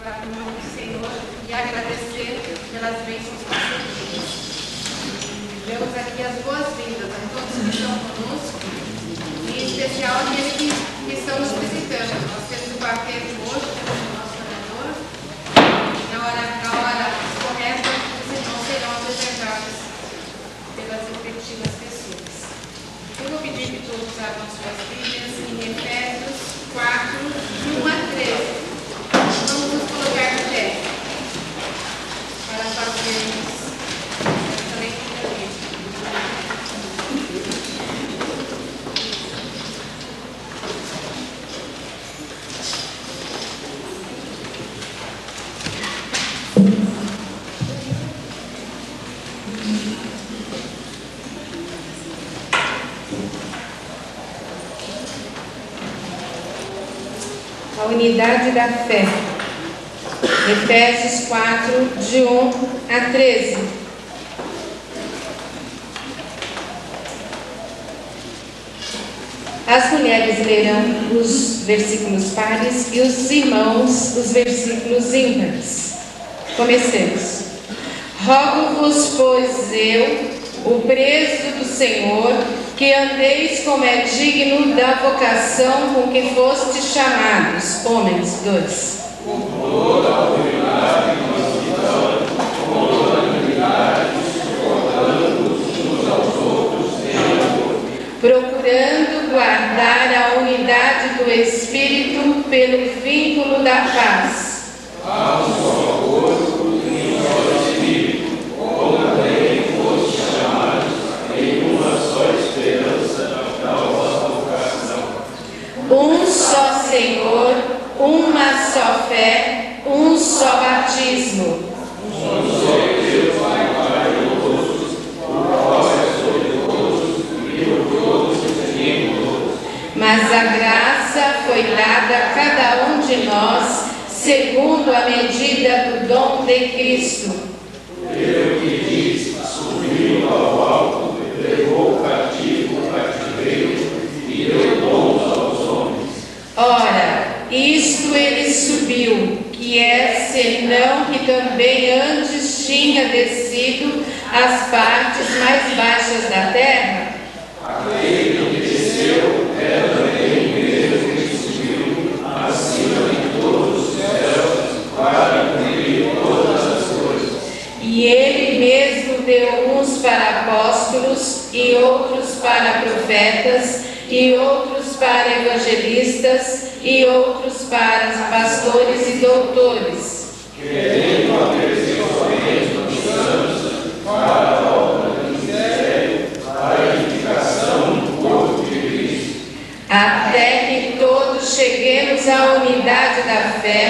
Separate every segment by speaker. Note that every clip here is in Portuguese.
Speaker 1: orar no nome do Senhor e agradecer pelas bênçãos concedidas. Demos aqui as boas-vindas a todos que estão conosco, em especial aqueles que estão nos visitando. Nós temos o quarteto hoje, temos o nosso orador. Na hora correta, os irmãos serão apresentados pelas respectivas pessoas. Eu vou pedir que todos abram suas Bíblias em Efésios 4, de 1 a 13. Vamos nos colocar de pé para fazermos essa leitura bíblica. A unidade da fé. Efésios 4, de 1 a 13. As mulheres lerão os versículos pares e os irmãos os versículos ímpares. Comecemos. Rogo-vos, pois eu, o preso do Senhor, que andeis como é digno da vocação com que fostes chamados. Homens, 2. Com toda a humildade e mansidão, com toda a humildade, suportando-vos uns aos outros em amor, procurando guardar a unidade do Espírito pelo vínculo da paz. Há um só corpo e um só Espírito, como também fostes chamados em uma só esperança da vossa vocação. Um só Senhor, uma só fé, um só batismo. Um só Deus e Pai de todos, o qual é sobre todos e por todos e em todos. Mas a graça foi dada a cada um de nós, segundo a medida do dom de Cristo. Ele que diz, subiu ao alto, levou cativo o cativeiro e deu dons aos homens. Ora, isto ele subiu, que é senão que também antes tinha descido às partes mais baixas da terra? Aquele que desceu é também o mesmo que subiu acima de todos os céus para cumprir todas as coisas. E ele mesmo deu uns para apóstolos, e outros para profetas, e outros para evangelistas, e outros para pastores e doutores, querendo aperfeiçoamento dos santos para a obra do ministério, para a edificação do corpo de Cristo, até que todos cheguemos à unidade da fé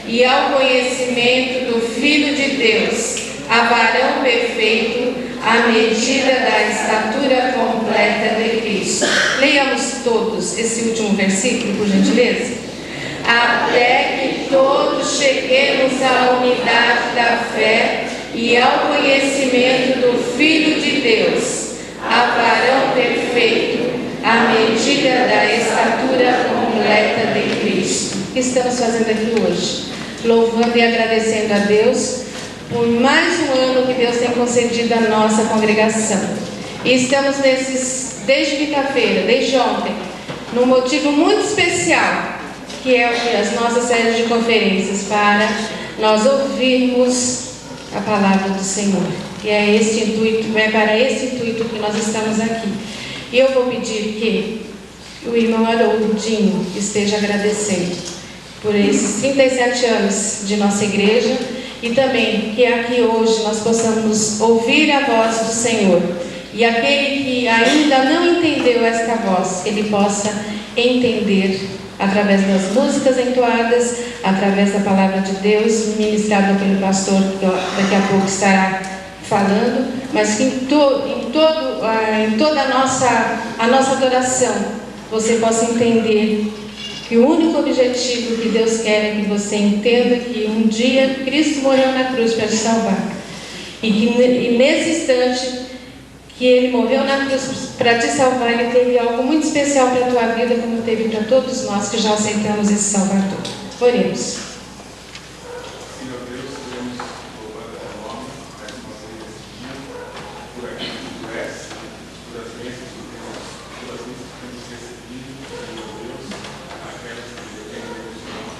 Speaker 1: e ao conhecimento do Filho de Deus, a varão perfeito, à medida da estatura completa de Cristo. Leiamos todos esse último versículo, por gentileza. Até que todos cheguemos à unidade da fé e ao conhecimento do Filho de Deus, a varão perfeito, à medida da estatura completa de Cristo. O que estamos fazendo aqui hoje? Louvando e agradecendo a Deus por mais um ano que Deus tem concedido à nossa congregação. E estamos desde quinta-feira, desde ontem, num motivo muito especial, que é as nossas séries de conferências, para nós ouvirmos a palavra do Senhor. E é esse intuito, é para esse intuito que nós estamos aqui. E eu vou pedir que o irmão Haroldinho esteja agradecendo por esses 37 anos de nossa igreja, e também que aqui hoje nós possamos ouvir a voz do Senhor. E aquele que ainda não entendeu esta voz, ele possa entender através das músicas entoadas, através da palavra de Deus, ministrada pelo pastor, que daqui a pouco estará falando, mas que em toda a nossa adoração, você possa entender que o único objetivo que Deus quer é que você entenda que um dia Cristo morreu na cruz para te salvar. E nesse instante que Ele morreu na cruz para te salvar, Ele teve algo muito especial para a tua vida, como teve para todos nós que já aceitamos esse Salvador. Oremos.
Speaker 2: Senhor Deus, queremos louvar o teu nome, mais uma vez esse dia, por aquilo que tu és, por as bênçãos que temos recebido, Senhor Deus, aquelas que dependemos de nós.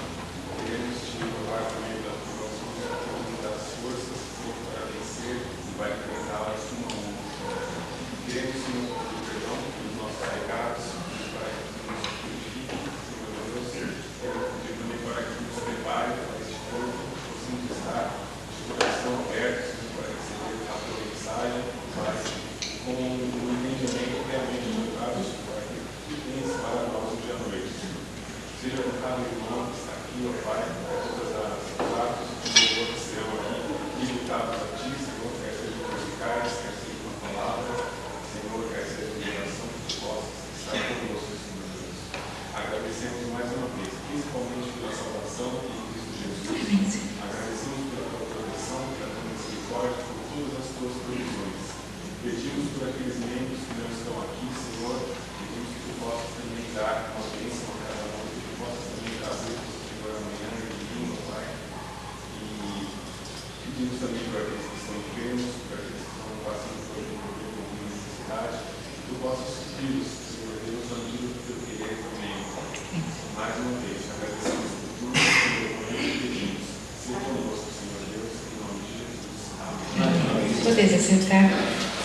Speaker 2: Queremos te louvar também das forças para vencer e vai enfrentá-las uma a uma. Queremos, Senhor, pedir perdão pelos nossos pecados, para que nos purifique, Senhor Deus. Queremos pedir também para que nos prepare para este corpo, possamos estar de coração aberto, Senhor, para receber a tua mensagem, mas com o entendimento realmente voltado para que tu tens para nós hoje à noite. Seja com cada irmão que está aqui, ó Pai, para todas as atos de louvor que serão aqui, limitados a ti, Senhor, quer sejam musicais, quer seja uma palavra, Senhor, quer seja uma oração que tu possas estar conosco, Senhor Deus. Agradecemos mais uma vez, principalmente pela salvação em Cristo Jesus. Agradecemos pela tua proteção, pela tua misericórdia, por todas as tuas provisões. Pedimos por aqueles membros que não estão aqui, Senhor, pedimos que tu possas também dar uma bênção a cada um, que tu possas também trazer, Senhor, amanhã e domingo, Pai. E pedimos também por aqueles que estão enfermos, por aqueles que estão passando por alguma necessidade, que tu possas supri-los, Senhor Deus, na medida do teu querer também. Mais uma vez, agradecemos por tudo, Senhor, e pedimos. Seja conosco, Senhor Deus, em nome de Jesus. Amém.
Speaker 1: Podeis assentar.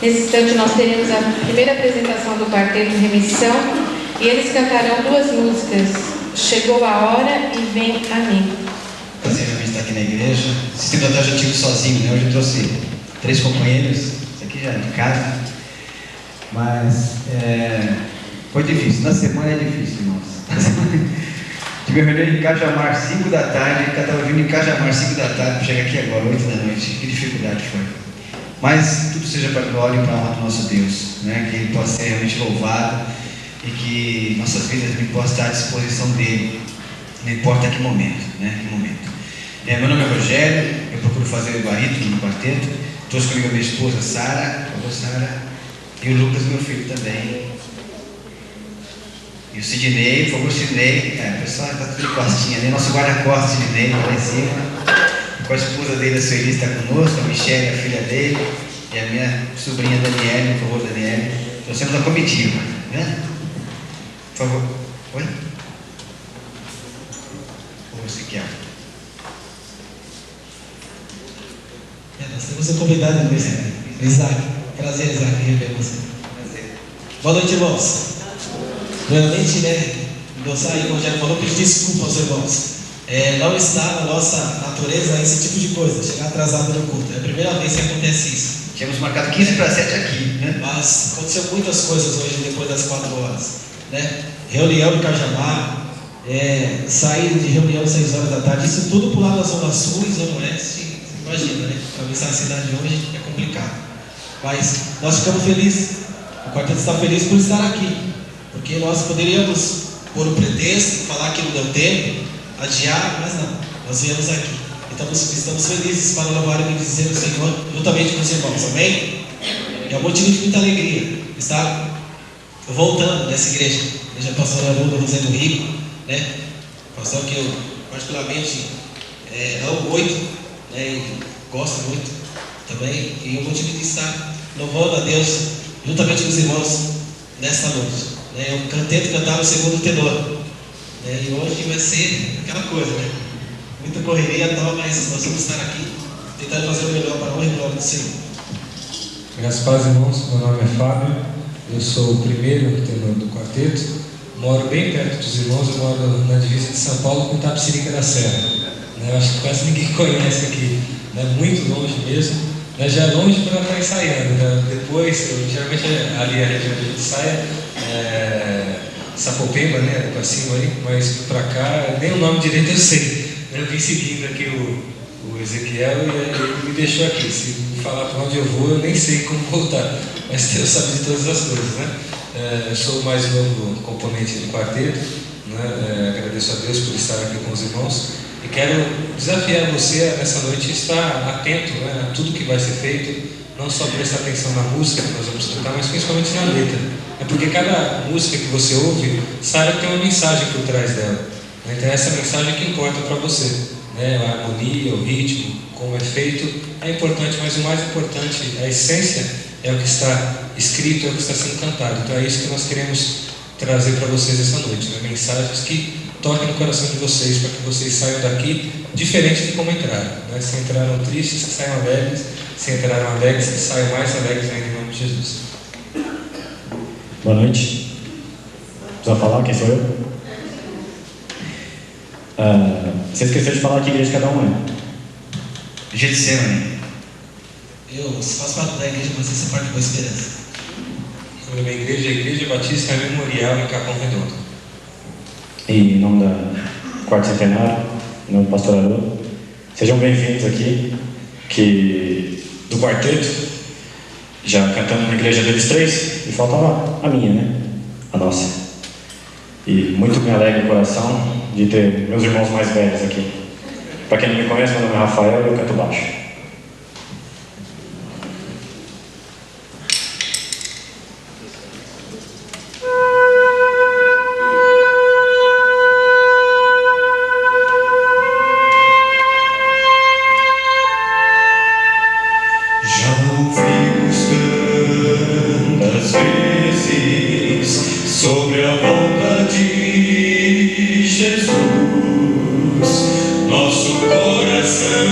Speaker 1: Nesse instante nós teremos a primeira apresentação do quarteto Remissão e eles cantarão duas músicas, Chegou a Hora e Vem a Mim.
Speaker 3: Prazer em estar aqui na igreja. Esse tempo atrás eu tive sozinho, né? Hoje eu trouxe 3 companheiros, isso aqui já é em casa, mas foi difícil, na semana é difícil, irmãos. Tive uma reunião em Cajamar 5 da tarde, eu estava vindo em Cajamar 5 da tarde para chegar aqui agora, 8 da noite, que dificuldade foi. Mas tudo seja para a glória e para a honra do nosso Deus, né? Que Ele possa ser realmente louvado e que nossas vidas possam estar à disposição dEle, não importa que momento, né? Que momento. Meu nome é Rogério, eu procuro fazer o barítono no quarteto, trouxe comigo a minha esposa Sara, e o Lucas, meu filho também. E o Sidney, por favor, Sidney, o pessoal está tudo de costinha, né? Nosso guarda-costas, Sidney, lá em cima. Com a esposa dele, a Sueli, está conosco, a Michelle, a filha dele, e a minha sobrinha Daniele, por favor, Daniele. Trouxemos a comitiva, né? Por favor. Oi? Ou você quer?
Speaker 4: Nós temos um convidado mesmo, Isaac. Prazer, Isaac, em rever você.
Speaker 3: Prazer.
Speaker 4: Boa noite, irmãos. Realmente, né, gostar aí, como o Rogério falou, pedir desculpa aos irmãos. Não está na nossa natureza esse tipo de coisa, chegar atrasado no culto. É a primeira vez que acontece isso.
Speaker 3: Tínhamos marcado 15 para 7 aqui, né?
Speaker 4: Mas aconteceu muitas coisas hoje, depois das 4 horas. Né? Reunião em Cajamar, sair de reunião às 6 horas da tarde, isso tudo por lá da Zona Sul e Zona Oeste. Imagina, né? Atravessar a cidade hoje é complicado. Mas nós ficamos felizes, o quarteto está feliz por estar aqui, porque nós poderíamos pôr o pretexto, falar que não deu tempo, adiar, mas não, nós viemos aqui. Então estamos felizes para louvar e bendizer o Senhor juntamente com os irmãos, amém? É um motivo de muita alegria estar voltando nessa igreja. Igreja pastor Haroldo Rosendo Rico, né? Pastor que eu particularmente amo muito, né? E gosto muito também, e o motivo de estar louvando a Deus juntamente com os irmãos nesta noite, né? Eu tento cantar o segundo tenor, né? E hoje vai ser aquela coisa, né? Muita correria, mas nós vamos estar aqui tentando fazer o melhor para a honra e glória do Senhor.
Speaker 5: Graças a Deus, irmãos, meu nome é Fábio, eu sou o primeiro tenor do quarteto, moro bem perto dos irmãos, eu moro na divisa de São Paulo com Tapicirica da Serra, né? Eu acho que quase ninguém conhece aqui, né? Muito longe mesmo, né? Já é longe para estar ensaiando, né? Depois, geralmente ali a região de ensaia, Sapopemba, né? Para cima aí, mas para cá, nem o nome direito eu sei. Eu vim seguindo aqui o Ezequiel e ele me deixou aqui. Se falar para onde eu vou, eu nem sei como voltar, mas Deus sabe de todas as coisas, né? Eu sou o mais novo componente do quarteto, né? Agradeço a Deus por estar aqui com os irmãos e quero desafiar você nessa noite a estar atento, né, a tudo que vai ser feito, não só prestar atenção na música que nós vamos cantar, mas principalmente na letra. É porque cada música que você ouve, sabe que tem uma mensagem por trás dela. Então essa mensagem que importa para você. né, a harmonia, o ritmo, como é feito, é importante, mas o mais importante, a essência, é o que está escrito, é o que está sendo cantado. Então é isso que nós queremos trazer para vocês essa noite, né? Mensagens que toquem no coração de vocês, para que vocês saiam daqui diferente de como entraram, né? Se entraram tristes, que saiam alegres; se entraram alegres, que saiam mais alegres ainda, em nome de Jesus.
Speaker 6: Boa noite. Precisa falar quem sou eu? Você esqueceu de falar que igreja cada um é.
Speaker 3: Getsemane.
Speaker 4: Eu faço parte da igreja, mas essa parte é Boa Esperança.
Speaker 5: O nome da igreja é Igreja Batista Memorial em Capão Redondo.
Speaker 6: E em nome da Quarto Centenário, em nome do pastor Haroldo, sejam bem-vindos aqui, que do quarteto, já cantamos na igreja deles 3, e faltava a minha, né? A nossa. E muito me alegra o coração de ter meus irmãos mais velhos aqui. Para quem não me conhece, meu nome é Rafael e eu canto baixo.
Speaker 7: Sobre a volta de Jesus, nosso coração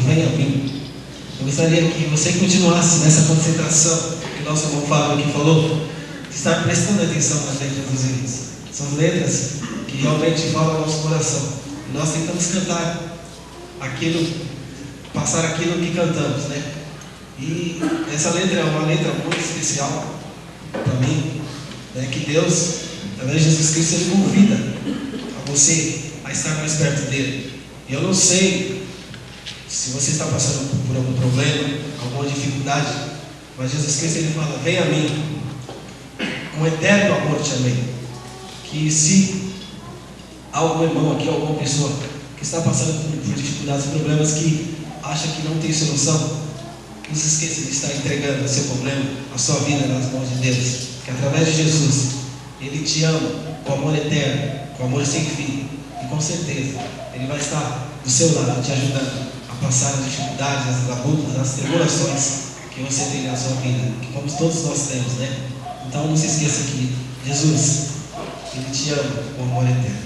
Speaker 4: venha a mim. Eu gostaria que você continuasse nessa concentração que o nosso irmão Fábio aqui falou, de estar prestando atenção nas letras dos hinos. São letras que realmente falam ao nosso coração. E nós tentamos cantar aquilo, passar aquilo que cantamos, né? E essa letra é uma letra muito especial para mim, né? Que Deus, através de Jesus Cristo, Ele convida a você a estar mais perto dele. E eu não sei se você está passando por algum problema, alguma dificuldade, mas Jesus Cristo, Ele fala: vem a mim, um eterno amor te amei. Que se há algum irmão aqui, alguma pessoa que está passando por dificuldades, problemas, que acha que não tem solução, não se esqueça de estar entregando o seu problema, a sua vida nas mãos de Deus, que através de Jesus, Ele te ama com amor eterno, com amor sem fim, e com certeza Ele vai estar do seu lado, te ajudando a passar as dificuldades, as lutas, as tribulações que você tem na sua vida, que como todos nós temos, né? Então não se esqueça que Jesus, Ele te ama com amor eterno.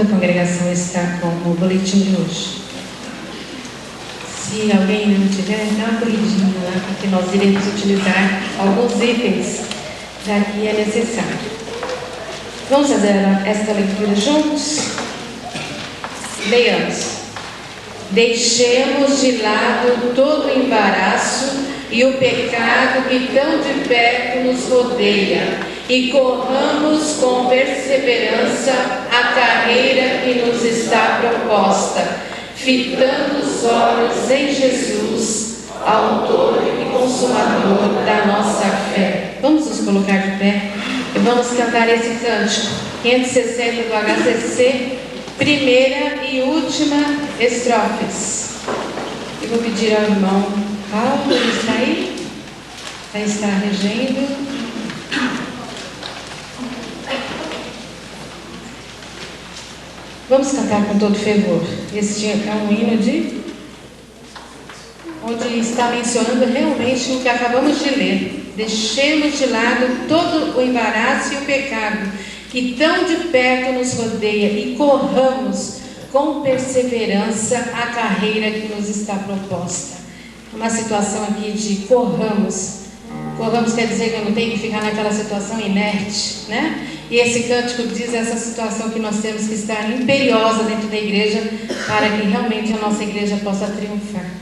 Speaker 1: a congregação está com o boletim de hoje. Se alguém não tiver, dá uma corridinha lá, porque nós iremos utilizar alguns itens daqui é necessário. Vamos fazer esta leitura juntos? Leiamos. Deixemos de lado todo o embaraço e o pecado que tão de perto nos rodeia e corramos com perseverança a carreira que nos está proposta, fitando os olhos em Jesus, autor e consumador da nossa fé. Vamos nos colocar de pé e vamos cantar esse cântico 560 do HCC, primeira e última estrofes. Eu vou pedir ao irmão Paulo, ele está aí? Está regendo. Vamos cantar com todo fervor. Esse é um hino onde está mencionando realmente o que acabamos de ler. Deixemos de lado todo o embaraço e o pecado que tão de perto nos rodeia e corramos com perseverança a carreira que nos está proposta. Uma situação aqui de corramos. Corramos quer dizer que eu não tenho que ficar naquela situação inerte, né? E esse cântico diz essa situação que nós temos que estar imperiosa dentro da igreja para que realmente a nossa igreja possa triunfar.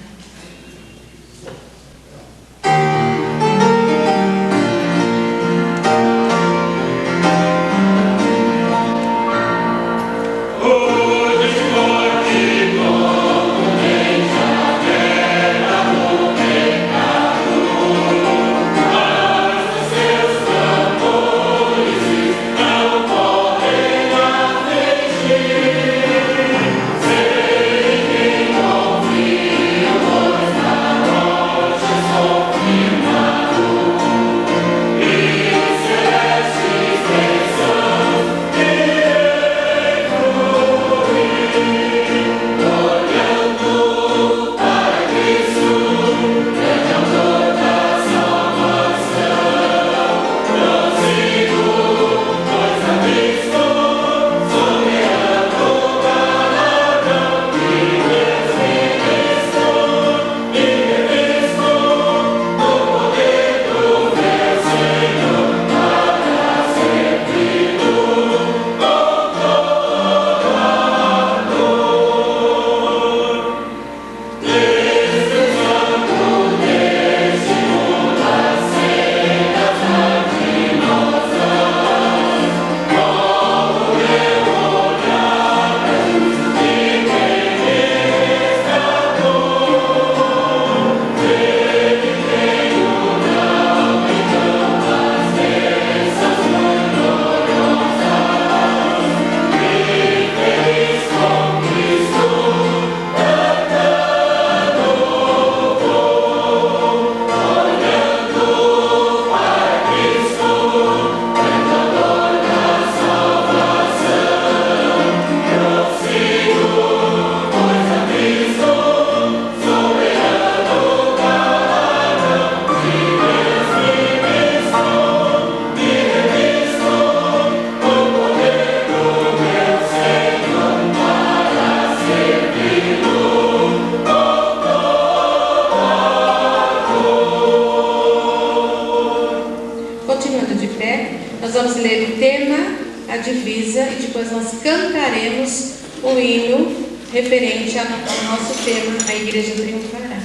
Speaker 1: Referente ao nosso tema, a igreja triunfará.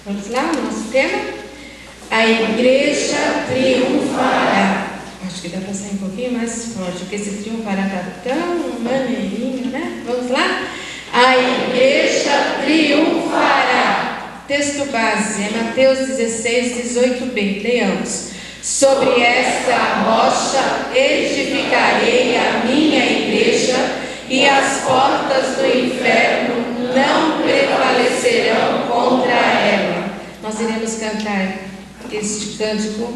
Speaker 1: Vamos lá, o nosso tema? A igreja triunfará. Acho que dá para sair um pouquinho mais forte, porque esse triunfará está tão maneirinho, né? Vamos lá? A igreja triunfará. Texto base é Mateus 16, 18b. Leamos. Sobre esta rocha edificarei a minha igreja, e as portas do inferno não prevalecerão contra ela. Nós iremos cantar este cântico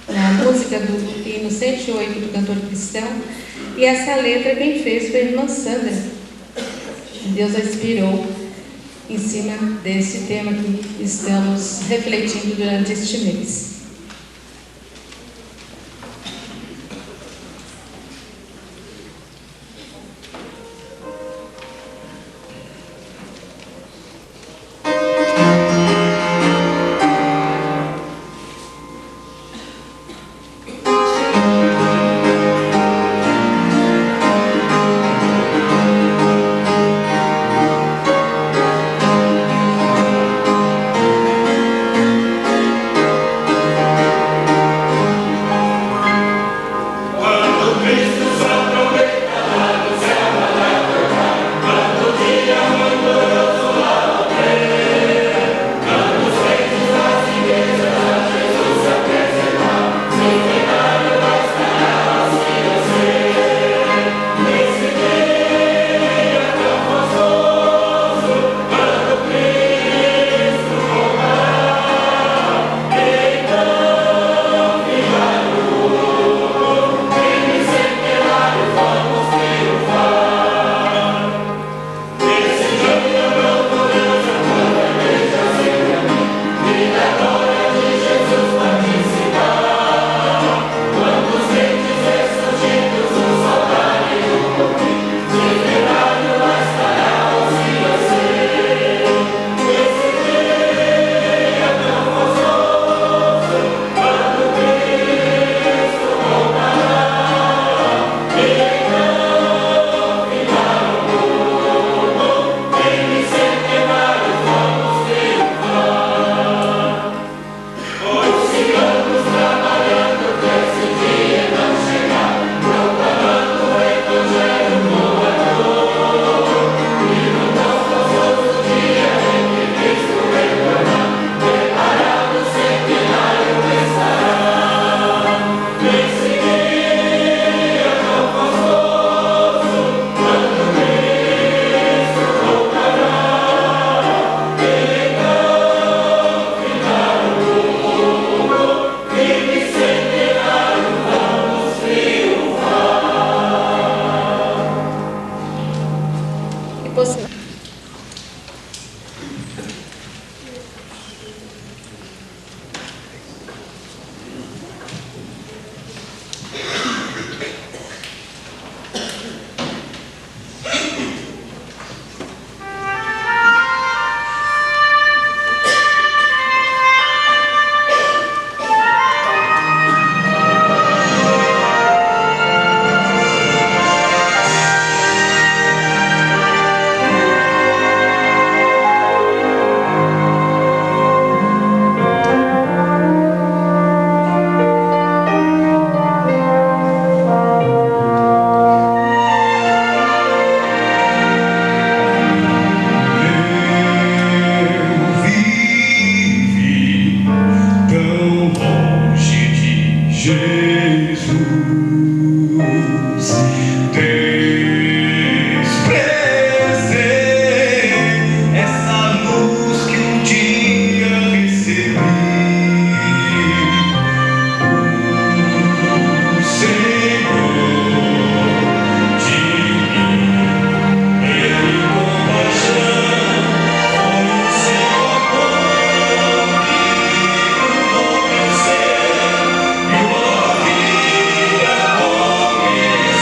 Speaker 1: na música do hino 108 do cantor cristão. E essa letra quem fez foi a irmã Sandra. Deus a inspirou em cima desse tema que estamos refletindo durante este mês.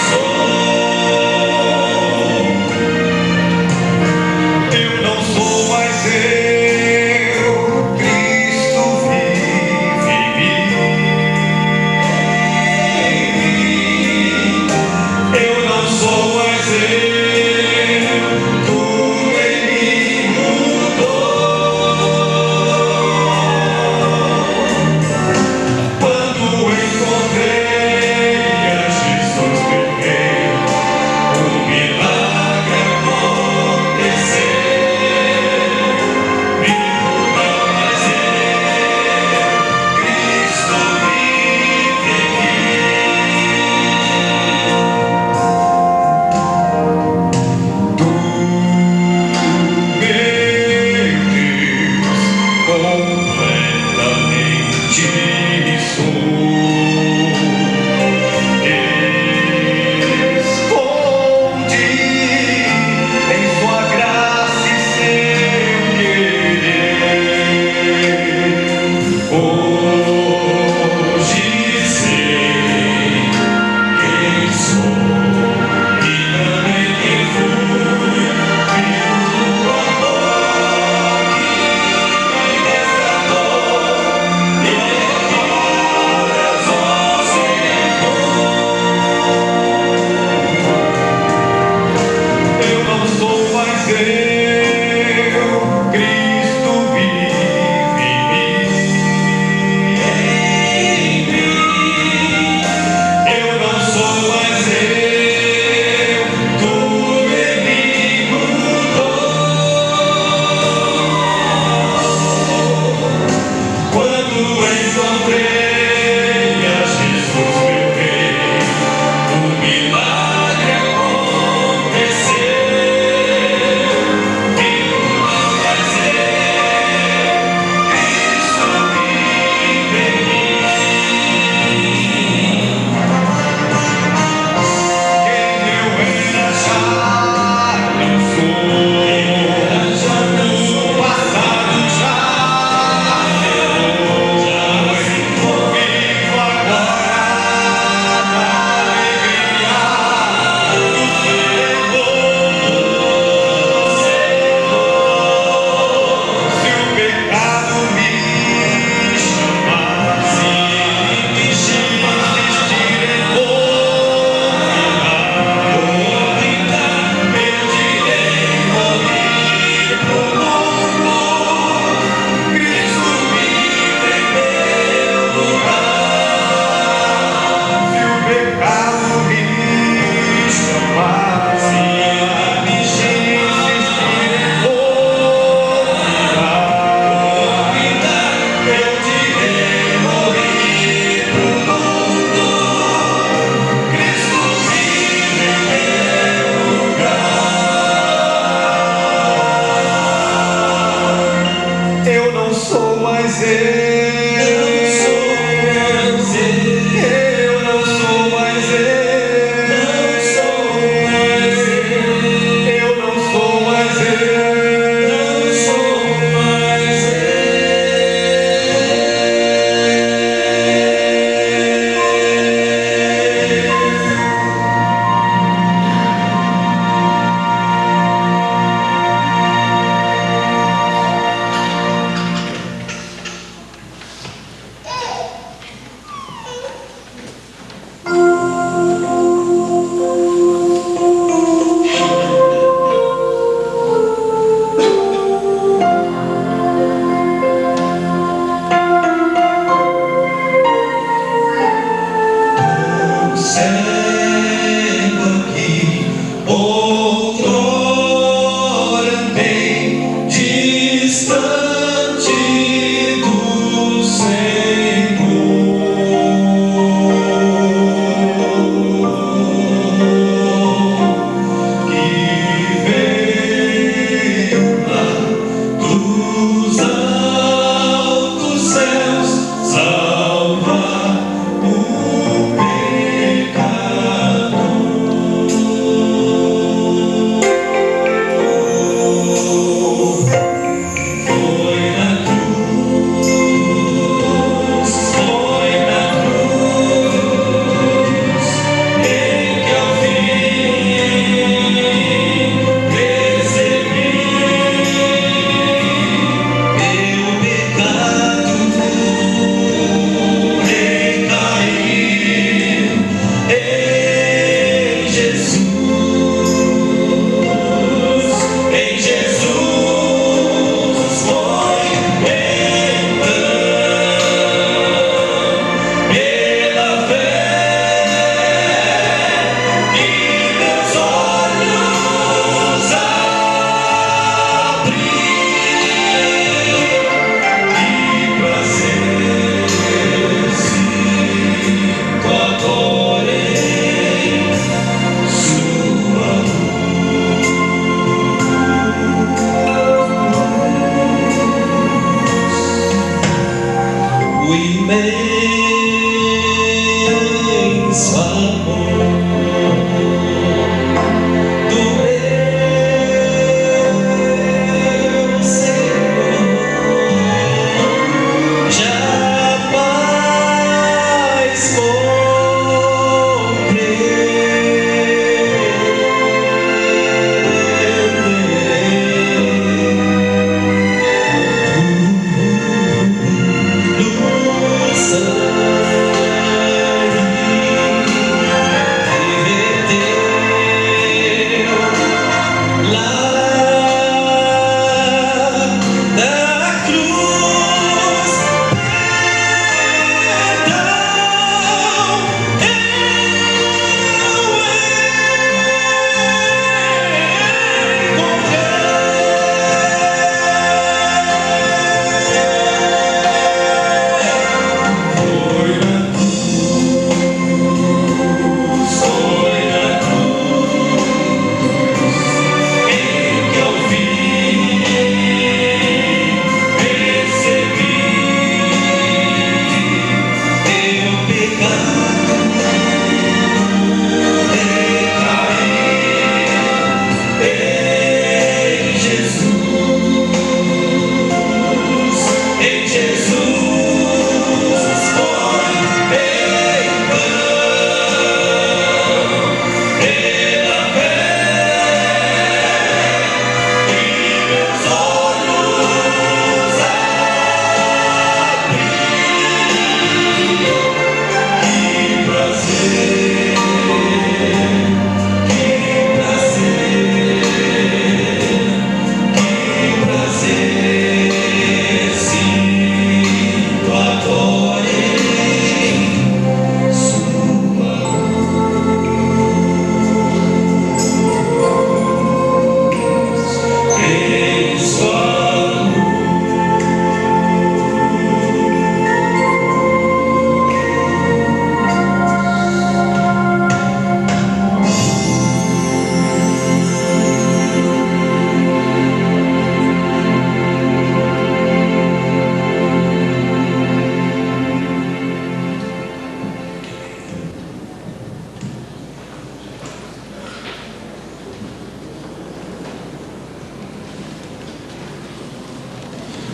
Speaker 7: Começou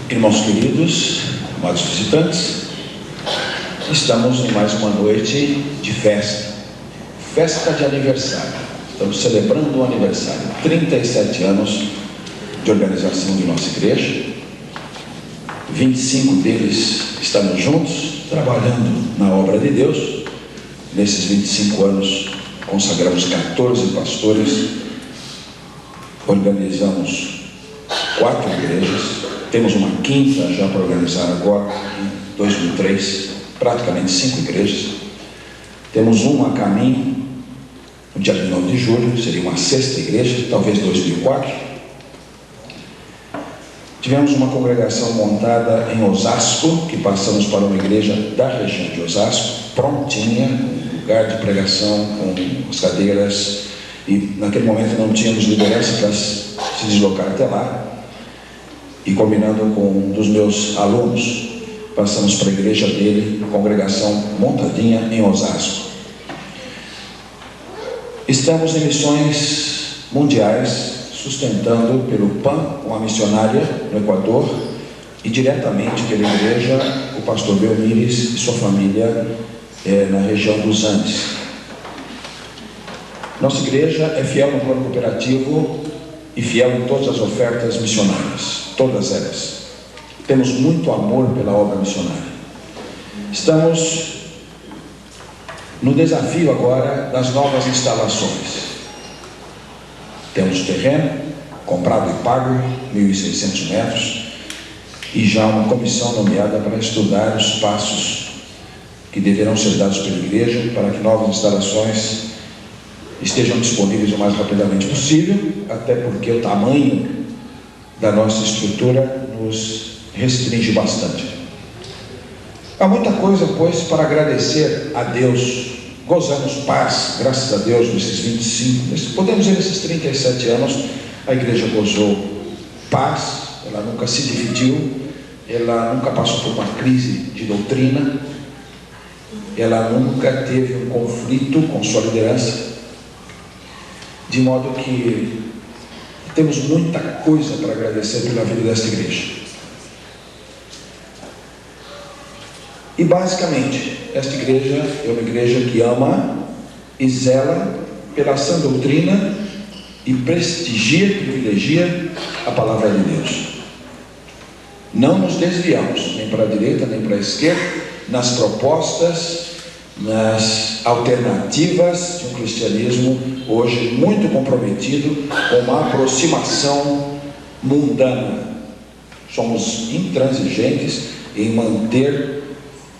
Speaker 8: Irmãos queridos, amados visitantes, estamos em mais uma noite de festa de aniversário. Estamos celebrando o aniversário, 37 anos de organização de nossa igreja. 25 deles estamos juntos, trabalhando na obra de Deus. Nesses 25 anos, consagramos 14 pastores, organizamos 4 igrejas, temos uma quinta já para organizar agora, em 2003, praticamente 5 igrejas. Temos uma a caminho, no dia 9 de julho, seria uma 6ª igreja, talvez 2004. Tivemos uma congregação montada em Osasco, que passamos para uma igreja da região de Osasco, prontinha, com lugar de pregação, com as cadeiras, e naquele momento não tínhamos liderança para se deslocar até lá. E combinando com um dos meus alunos, passamos para a igreja dele, congregação montadinha em Osasco. Estamos em missões mundiais, sustentando pelo PAN, uma missionária no Equador, e diretamente pela igreja, o pastor Belmires e sua família na região dos Andes. Nossa igreja é fiel no plano cooperativo e fiel em todas as ofertas missionárias, todas elas. Temos muito amor pela obra missionária. Estamos no desafio agora das novas instalações. Temos terreno, comprado e pago, 1.600 metros, e já uma comissão nomeada para estudar os passos que deverão ser dados pela igreja para que novas instalações estejam disponíveis o mais rapidamente possível, até porque o tamanho da nossa estrutura nos restringe bastante. Há muita coisa, pois, para agradecer a Deus. Gozamos paz, graças a Deus, nesses 25, podemos dizer, nesses 37 anos, a igreja gozou paz, ela nunca se dividiu, ela nunca passou por uma crise de doutrina, ela nunca teve um conflito com sua liderança, de modo que temos muita coisa para agradecer pela vida desta igreja. E basicamente, esta igreja é uma igreja que ama e zela pela sã doutrina e prestigia, privilegia a palavra de Deus. Não nos desviamos, nem para a direita, nem para a esquerda, nas propostas, nas alternativas de um cristianismo hoje muito comprometido com uma aproximação mundana. Somos intransigentes em manter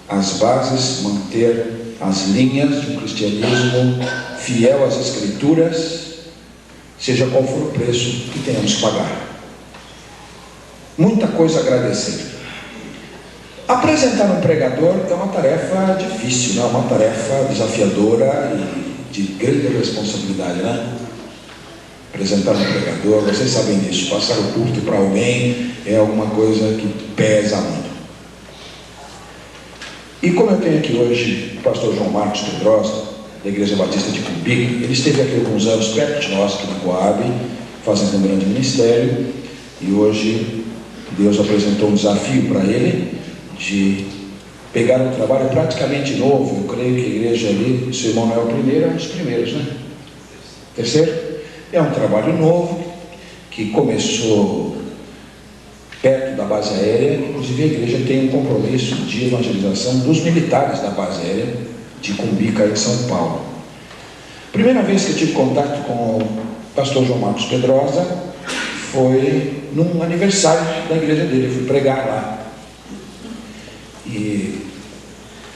Speaker 8: as bases, manter as linhas de um cristianismo fiel às Escrituras, seja qual for o preço que tenhamos que pagar. Muita coisa a agradecer. Apresentar um pregador é uma tarefa difícil, né? Uma tarefa desafiadora e de grande responsabilidade, né? Apresentar um pregador, vocês sabem disso, passar o culto para alguém é alguma coisa que pesa muito. E como eu tenho aqui hoje o pastor João Marcos Pedrosa, da Igreja Batista de Cumbica, ele esteve aqui alguns anos perto de nós, aqui na Coab, fazendo um grande ministério, e hoje Deus apresentou um desafio para ele, de pegar um trabalho praticamente novo. Eu creio que a igreja ali, o seu irmão não é o primeiro, é um dos primeiros, né? Terceiro? É um trabalho novo, que começou perto da base aérea. Inclusive a igreja tem um compromisso de evangelização dos militares da base aérea de Cumbica, em São Paulo. Primeira vez que eu tive contato com o pastor João Marcos Pedrosa foi num aniversário da igreja dele. Eu fui pregar lá. E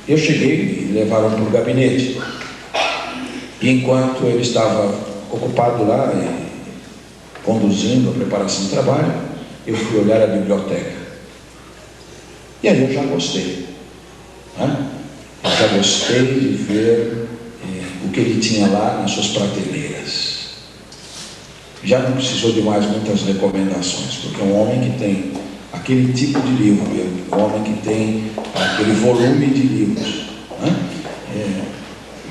Speaker 8: eu cheguei e levaram para o gabinete. E enquanto ele estava ocupado lá e conduzindo a preparação do trabalho, eu fui olhar a biblioteca. E aí eu já gostei, né? Eu já gostei de ver o que ele tinha lá nas suas prateleiras. Já não precisou de mais muitas recomendações, porque é um homem que tem aquele tipo de livro, é um homem que tem aquele volume de livros, né?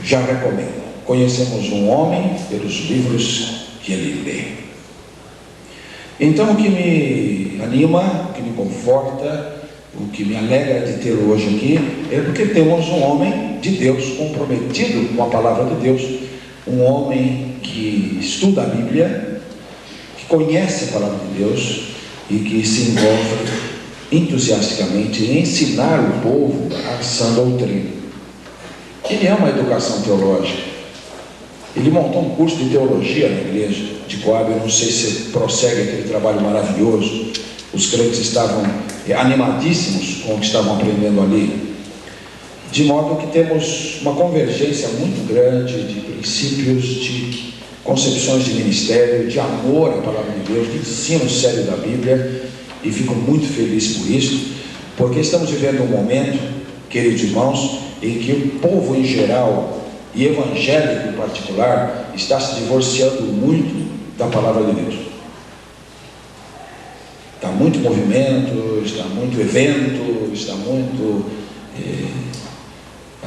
Speaker 8: Já recomendo. Conhecemos um homem pelos livros que ele lê. Então, o que me anima, o que me conforta, o que me alegra de tê-lo hoje aqui, é porque temos um homem de Deus comprometido com a palavra de Deus, um homem que estuda a Bíblia, que conhece a palavra de Deus e que se envolve entusiasticamente em ensinar o povo a sã doutrina. Ele ama a educação teológica. Ele montou um curso de teologia na igreja de Coab. Eu não sei se prossegue aquele trabalho maravilhoso. Os crentes estavam animadíssimos com o que estavam aprendendo ali, de modo que temos uma convergência muito grande de princípios, de concepções de ministério, de amor à palavra de Deus, de ensino sério da Bíblia, e fico muito feliz por isso, porque estamos vivendo um momento, queridos irmãos, em que o povo em geral e evangélico em particular está se divorciando muito da palavra de Deus. Está muito movimento, está muito evento, está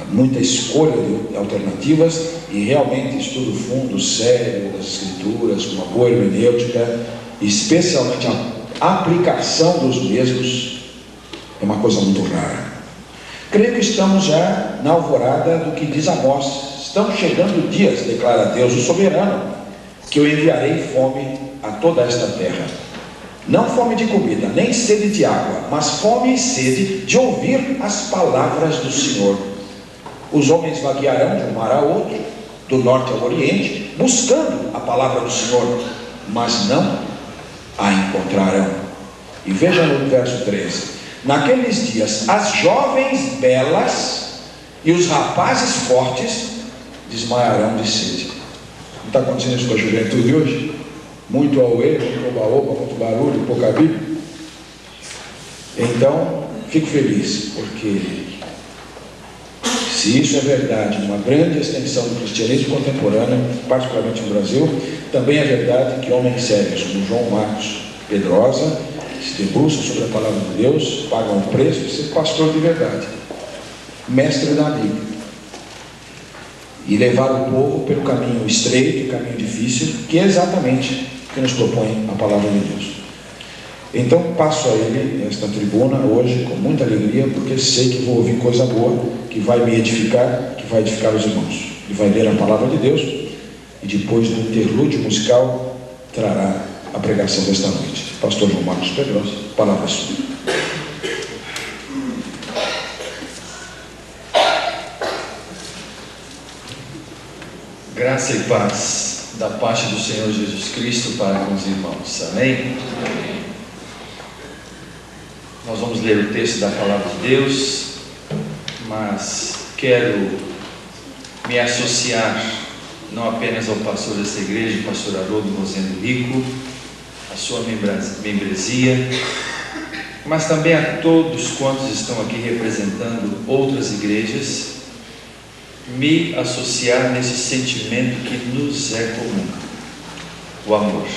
Speaker 8: muita escolha de alternativas, e realmente estudo fundo, sério das Escrituras, com uma boa hermenêutica, especialmente a aplicação dos mesmos, é uma coisa muito rara. Creio que estamos já na alvorada do que diz Amós. Estão chegando dias, declara Deus o soberano, que eu enviarei fome a toda esta terra. Não fome de comida, nem sede de água, mas fome e sede de ouvir as palavras do Senhor. Os homens vaguearão de um mar a outro, do norte ao oriente, buscando a palavra do Senhor, mas não a encontrarão. E veja no verso 13: naqueles dias as jovens belas e os rapazes fortes desmaiarão de sede. Não está acontecendo isso com a juventude hoje? Muito auê, muito oba-oba, muito barulho, pouca Bíblia. Então, fico feliz, porque se isso é verdade, uma grande extensão do cristianismo contemporâneo, particularmente no Brasil, também é verdade que homens sérios como João Marcos Pedrosa se debruçam sobre a palavra de Deus, pagam o preço de ser pastor de verdade, mestre da Bíblia, e levar o povo pelo caminho estreito, caminho difícil, que é exatamente o que nos propõe a palavra de Deus. Então passo a ele esta tribuna hoje com muita alegria, porque sei que vou ouvir coisa boa, que vai me edificar, que vai edificar os irmãos. E vai ler a palavra de Deus, e depois do interlúdio musical trará a pregação desta noite. Pastor João Marcos Pedrosa, palavra sua.
Speaker 9: Graça e paz da parte do Senhor Jesus Cristo para com os irmãos. Amém? Nós vamos ler o texto da palavra de Deus, mas quero me associar não apenas ao pastor dessa igreja, o pastor Haroldo Rosendo Rico, a sua membresia, mas também a todos quantos estão aqui representando outras igrejas, me associar nesse sentimento que nos é comum, o amor.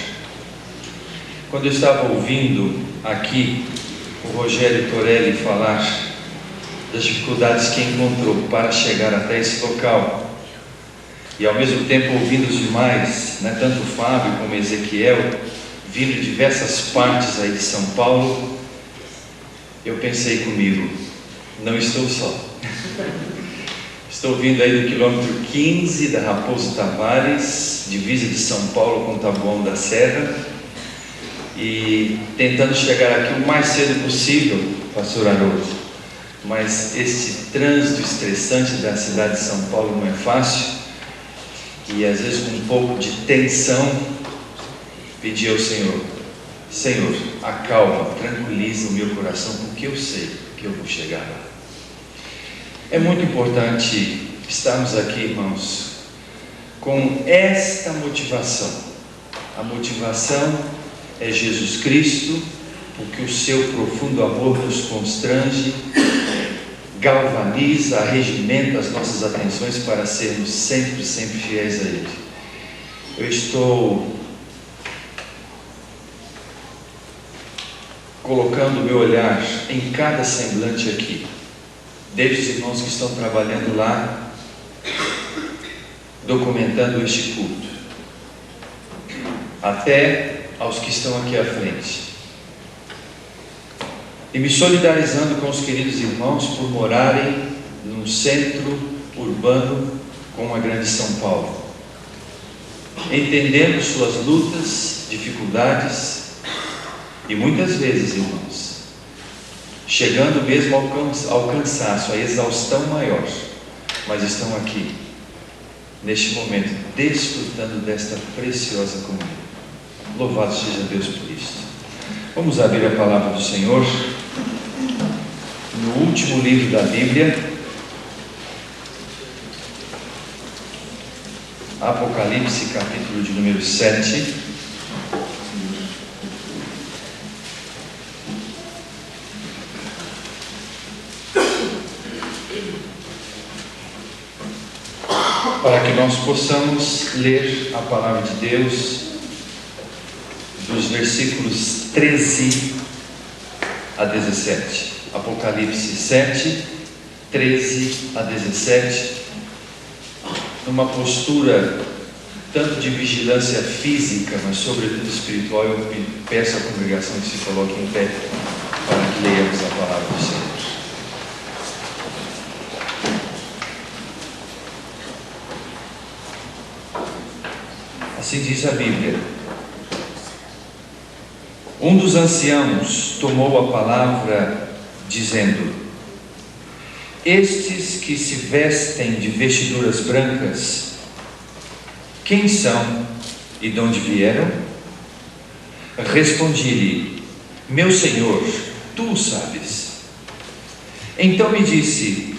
Speaker 9: Quando eu estava ouvindo aqui o Rogério Torelli falar das dificuldades que encontrou para chegar até esse local, e ao mesmo tempo ouvindo os demais, tanto o Fábio como o Ezequiel, vindo de diversas partes aí de São Paulo, eu pensei comigo, não estou só. Estou vindo aí do quilômetro 15 da Raposo Tavares, divisa de São Paulo com Taboão da Serra, e tentando chegar aqui o mais cedo possível, pastor Haroldo, mas esse trânsito estressante da cidade de São Paulo não é fácil, e às vezes com um pouco de tensão, pedi ao Senhor: Senhor, acalma, tranquiliza o meu coração, porque eu sei que eu vou chegar lá. É muito importante estarmos aqui, irmãos, com esta motivação. A motivação é Jesus Cristo, porque o seu profundo amor nos constrange, galvaniza, arregimenta as nossas atenções para sermos sempre fiéis a Ele. Eu estou colocando o meu olhar em cada semblante aqui, desde os irmãos que estão trabalhando lá, documentando este culto, até aos que estão aqui à frente. E me solidarizando com os queridos irmãos por morarem num centro urbano como a grande São Paulo. Entendendo suas lutas, dificuldades e muitas vezes, irmãos, chegando mesmo ao cansaço, à exaustão maior, mas estão aqui, neste momento, desfrutando desta preciosa comunhão. Louvado seja Deus por isso. Vamos abrir a palavra do Senhor no último livro da Bíblia, Apocalipse, capítulo de número 7. Para que nós possamos ler a palavra de Deus dos versículos 13 a 17. Apocalipse 7, 13 a 17. Numa postura tanto de vigilância física, mas sobretudo espiritual, eu peço à congregação que se coloque em pé para que leiamos a palavra do Senhor. Assim diz a Bíblia: um dos anciãos tomou a palavra, dizendo: estes que se vestem de vestiduras brancas, quem são e de onde vieram? Respondi-lhe: meu Senhor, tu o sabes. Então me disse: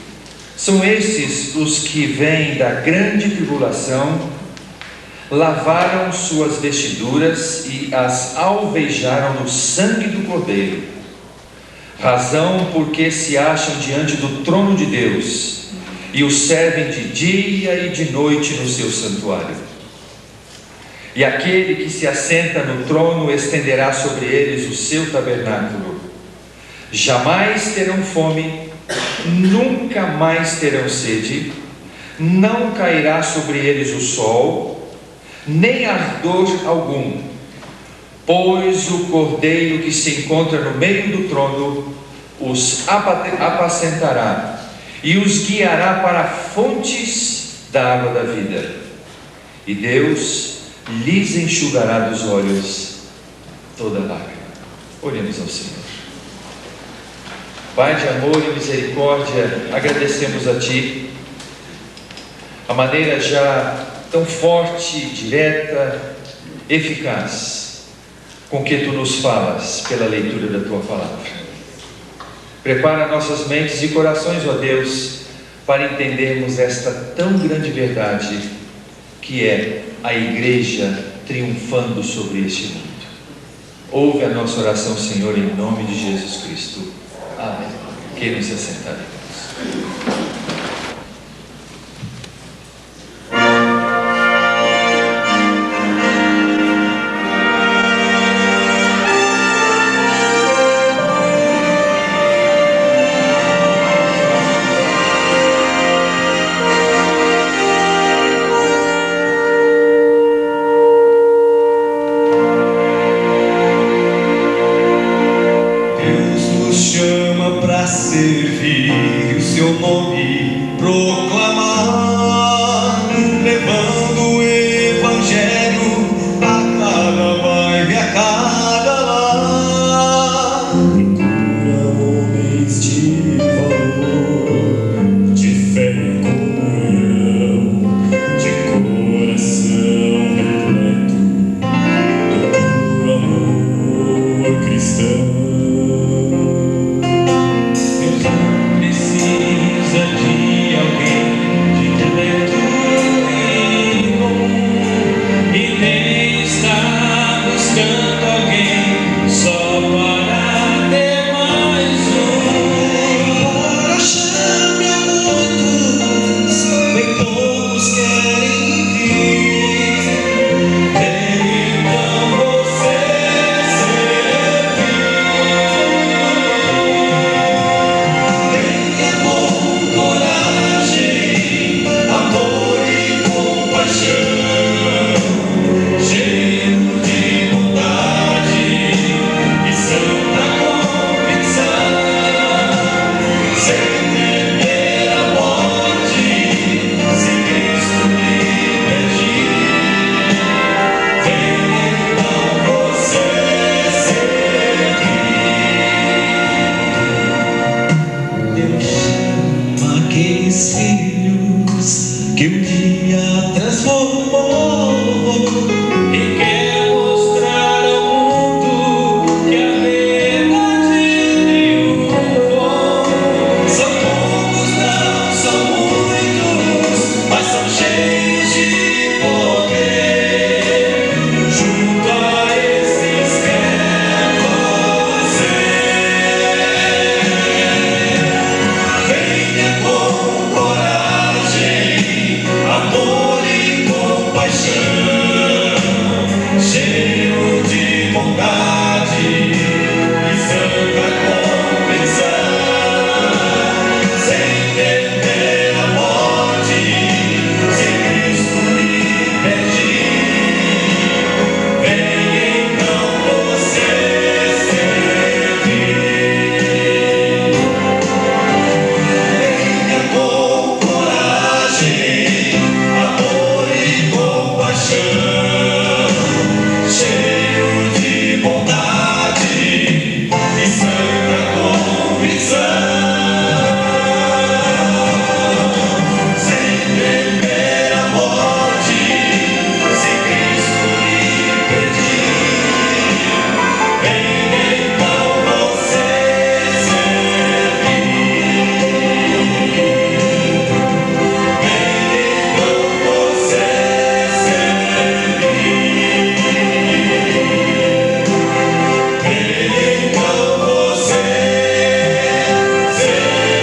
Speaker 9: são estes os que vêm da grande tribulação, lavaram suas vestiduras e as alvejaram no sangue do Cordeiro, razão porque se acham diante do trono de Deus e o servem de dia e de noite no seu santuário. E aquele que se assenta no trono estenderá sobre eles o seu tabernáculo. Jamais terão fome, nunca mais terão sede, não cairá sobre eles o sol, nem ardor algum, pois o Cordeiro que se encontra no meio do trono os apacentará e os guiará para fontes da água da vida, e Deus lhes enxugará dos olhos toda lágrima. Oremos ao Senhor. Pai de amor e misericórdia, agradecemos a Ti a maneira já tão forte, direta, eficaz com que Tu nos falas pela leitura da Tua palavra. Prepara nossas mentes e corações, ó Deus, para entendermos esta tão grande verdade que é a Igreja triunfando sobre este mundo. Ouve a nossa oração, Senhor, em nome de Jesus Cristo. Amém. Queiram se assentar, irmãos.
Speaker 7: Deus nos chama para servir, o seu nome bondade e santa convenção, sem temer a morte, se Cristo lhe pedir, vem então você servir. Venha com coragem, amor e compaixão, cheio de bondade e santa convicção, sem temer a morte, se Cristo lhe pedir, vem então você servir. Vem então você servir. Vem então você servir.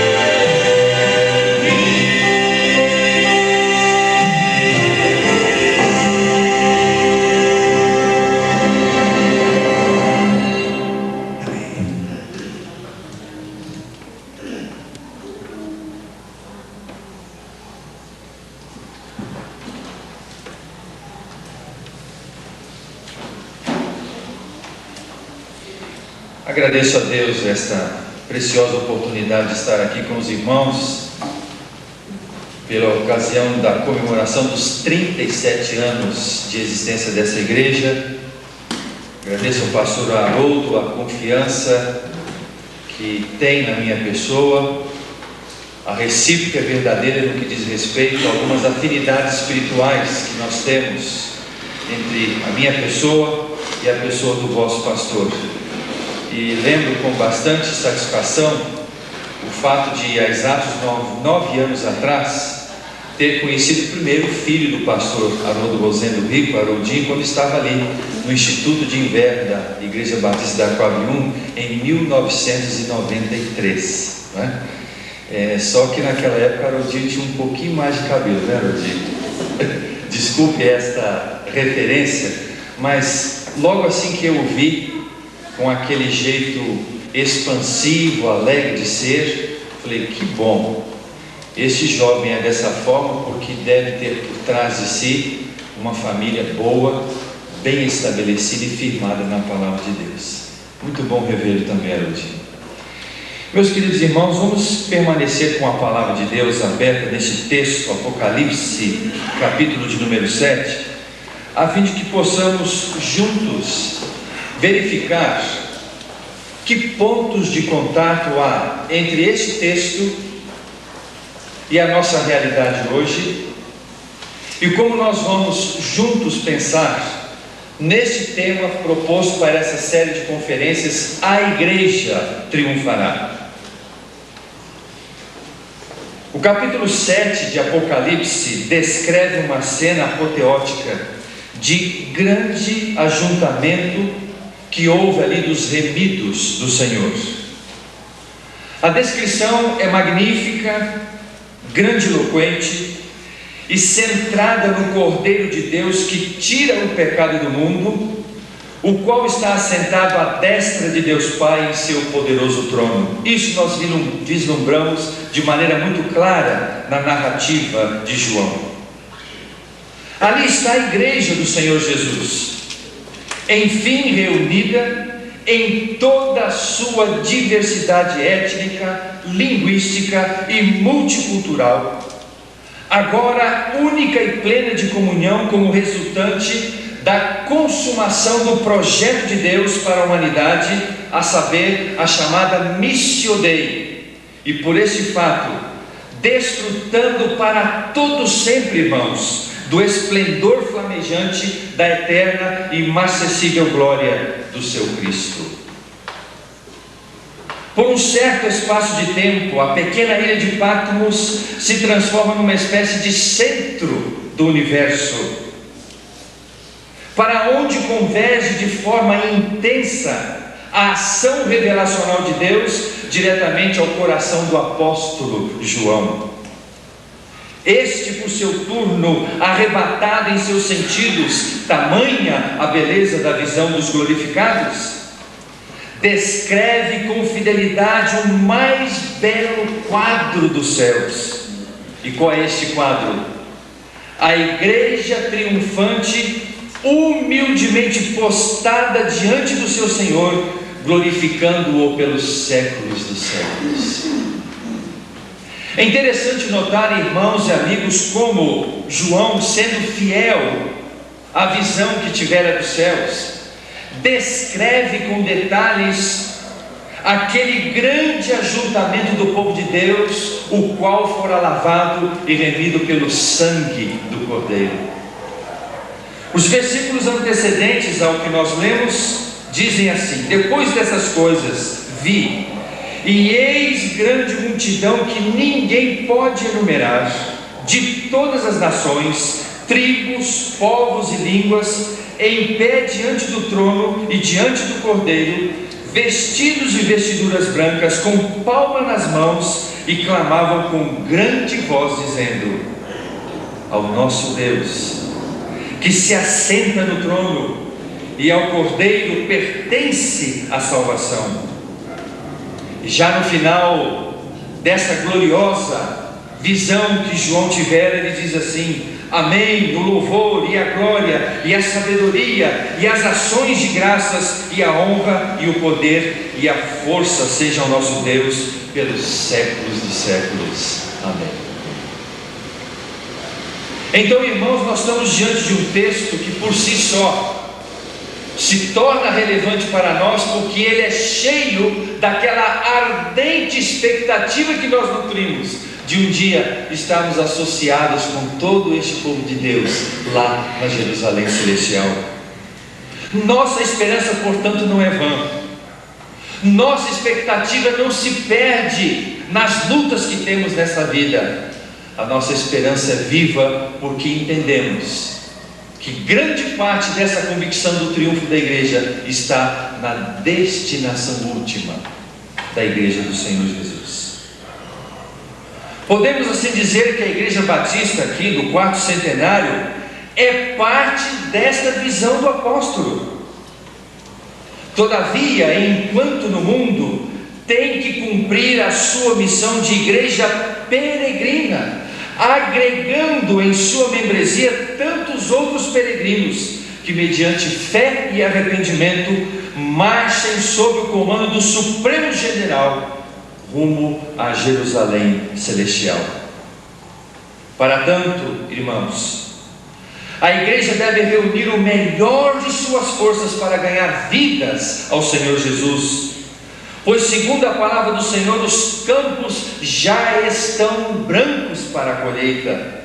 Speaker 9: Agradeço a Deus esta preciosa oportunidade de estar aqui com os irmãos pela ocasião da comemoração dos 37 anos de existência dessa igreja. Agradeço ao pastor Haroldo a confiança que tem na minha pessoa, a recíproca verdadeira no que diz respeito a algumas afinidades espirituais que nós temos entre a minha pessoa e a pessoa do vosso pastor. E lembro com bastante satisfação o fato de, há exatos 9 anos atrás, ter conhecido o primeiro filho do pastor Haroldo Rosendo Rico, Haroldinho, quando estava ali no Instituto de Inverno da Igreja Batista da Coab em 1993, né? Só que naquela época Haroldinho tinha um pouquinho mais de cabelo, né, Haroldinho? Desculpe esta referência, mas logo assim que eu o vi, com aquele jeito expansivo, alegre de ser, falei, que bom, este jovem é dessa forma porque deve ter por trás de si uma família boa, bem estabelecida e firmada na palavra de Deus. Muito bom revê-lo também, Haroldinho. Meus queridos irmãos, vamos permanecer com a palavra de Deus aberta neste texto, Apocalipse, capítulo de número 7, a fim de que possamos juntos verificar que pontos de contato há entre este texto e a nossa realidade hoje, e como nós vamos juntos pensar neste tema proposto para essa série de conferências, A Igreja Triunfará. O capítulo 7 de Apocalipse descreve uma cena apoteótica de grande ajuntamento que houve ali dos remidos do Senhor. A descrição é magnífica, grandiloquente e centrada no Cordeiro de Deus que tira o pecado do mundo, o qual está assentado à destra de Deus Pai em seu poderoso trono. Isso nós vislumbramos de maneira muito clara na narrativa de João. Ali está a igreja do Senhor Jesus, enfim reunida em toda a sua diversidade étnica, linguística e multicultural, agora única e plena de comunhão como resultante da consumação do projeto de Deus para a humanidade, a saber, a chamada Missio Dei, e por esse fato, desfrutando para todos sempre, irmãos, do esplendor flamejante da eterna e inacessível glória do seu Cristo. Por um certo espaço de tempo, a pequena ilha de Patmos se transforma numa espécie de centro do universo, para onde converge de forma intensa a ação revelacional de Deus diretamente ao coração do apóstolo João. Este, por seu turno, arrebatado em seus sentidos, tamanha a beleza da visão dos glorificados, descreve com fidelidade o mais belo quadro dos céus. E qual é este quadro? A igreja triunfante, humildemente postada diante do seu Senhor, glorificando-o pelos séculos dos séculos. É interessante notar, irmãos e amigos, como João, sendo fiel à visão que tivera dos céus, descreve com detalhes aquele grande ajuntamento do povo de Deus, o qual fora lavado e remido pelo sangue do Cordeiro. Os versículos antecedentes ao que nós lemos dizem assim: depois dessas coisas vi, e eis grande multidão que ninguém pode enumerar, de todas as nações, tribos, povos e línguas, em pé diante do trono e diante do Cordeiro, vestidos de vestiduras brancas, com palma nas mãos, e clamavam com grande voz, dizendo: ao nosso Deus, que se assenta no trono, e ao Cordeiro pertence a salvação. E já no final dessa gloriosa visão que João tivera, ele diz assim: amém, o louvor e a glória e a sabedoria e as ações de graças e a honra e o poder e a força seja ao nosso Deus pelos séculos dos séculos. Amém. Então, irmãos, nós estamos diante de um texto que por si só se torna relevante para nós, porque ele é cheio daquela ardente expectativa que nós nutrimos de um dia estarmos associados com todo este povo de Deus lá na Jerusalém Celestial. Nossa esperança, portanto, não é vã. Nossa expectativa não se perde nas lutas que temos nessa vida. A nossa esperança é viva, porque entendemos que grande parte dessa convicção do triunfo da igreja está na destinação última da igreja do Senhor Jesus. Podemos assim dizer que a igreja batista aqui do quarto centenário é parte desta visão do apóstolo. Todavia, enquanto no mundo, tem que cumprir a sua missão de igreja peregrina, agregando em sua membresia tantos outros peregrinos que, mediante fé e arrependimento, marchem sob o comando do Supremo General rumo a Jerusalém Celestial. Para tanto, irmãos, a igreja deve reunir o melhor de suas forças para ganhar vidas ao Senhor Jesus, pois, segundo a palavra do Senhor, os campos já estão brancos para a colheita.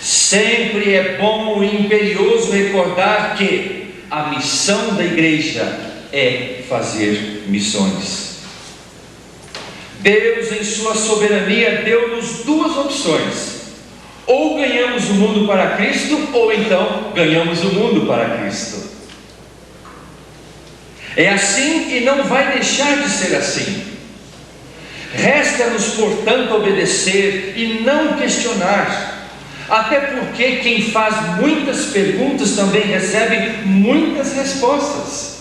Speaker 9: Sempre é bom e imperioso recordar que a missão da igreja é fazer missões. Deus, em sua soberania, deu-nos duas opções: ou ganhamos o mundo para Cristo, ou então ganhamos o mundo para Cristo. É assim e não vai deixar de ser assim. Resta-nos, portanto, obedecer e não questionar, até porque quem faz muitas perguntas também recebe muitas respostas,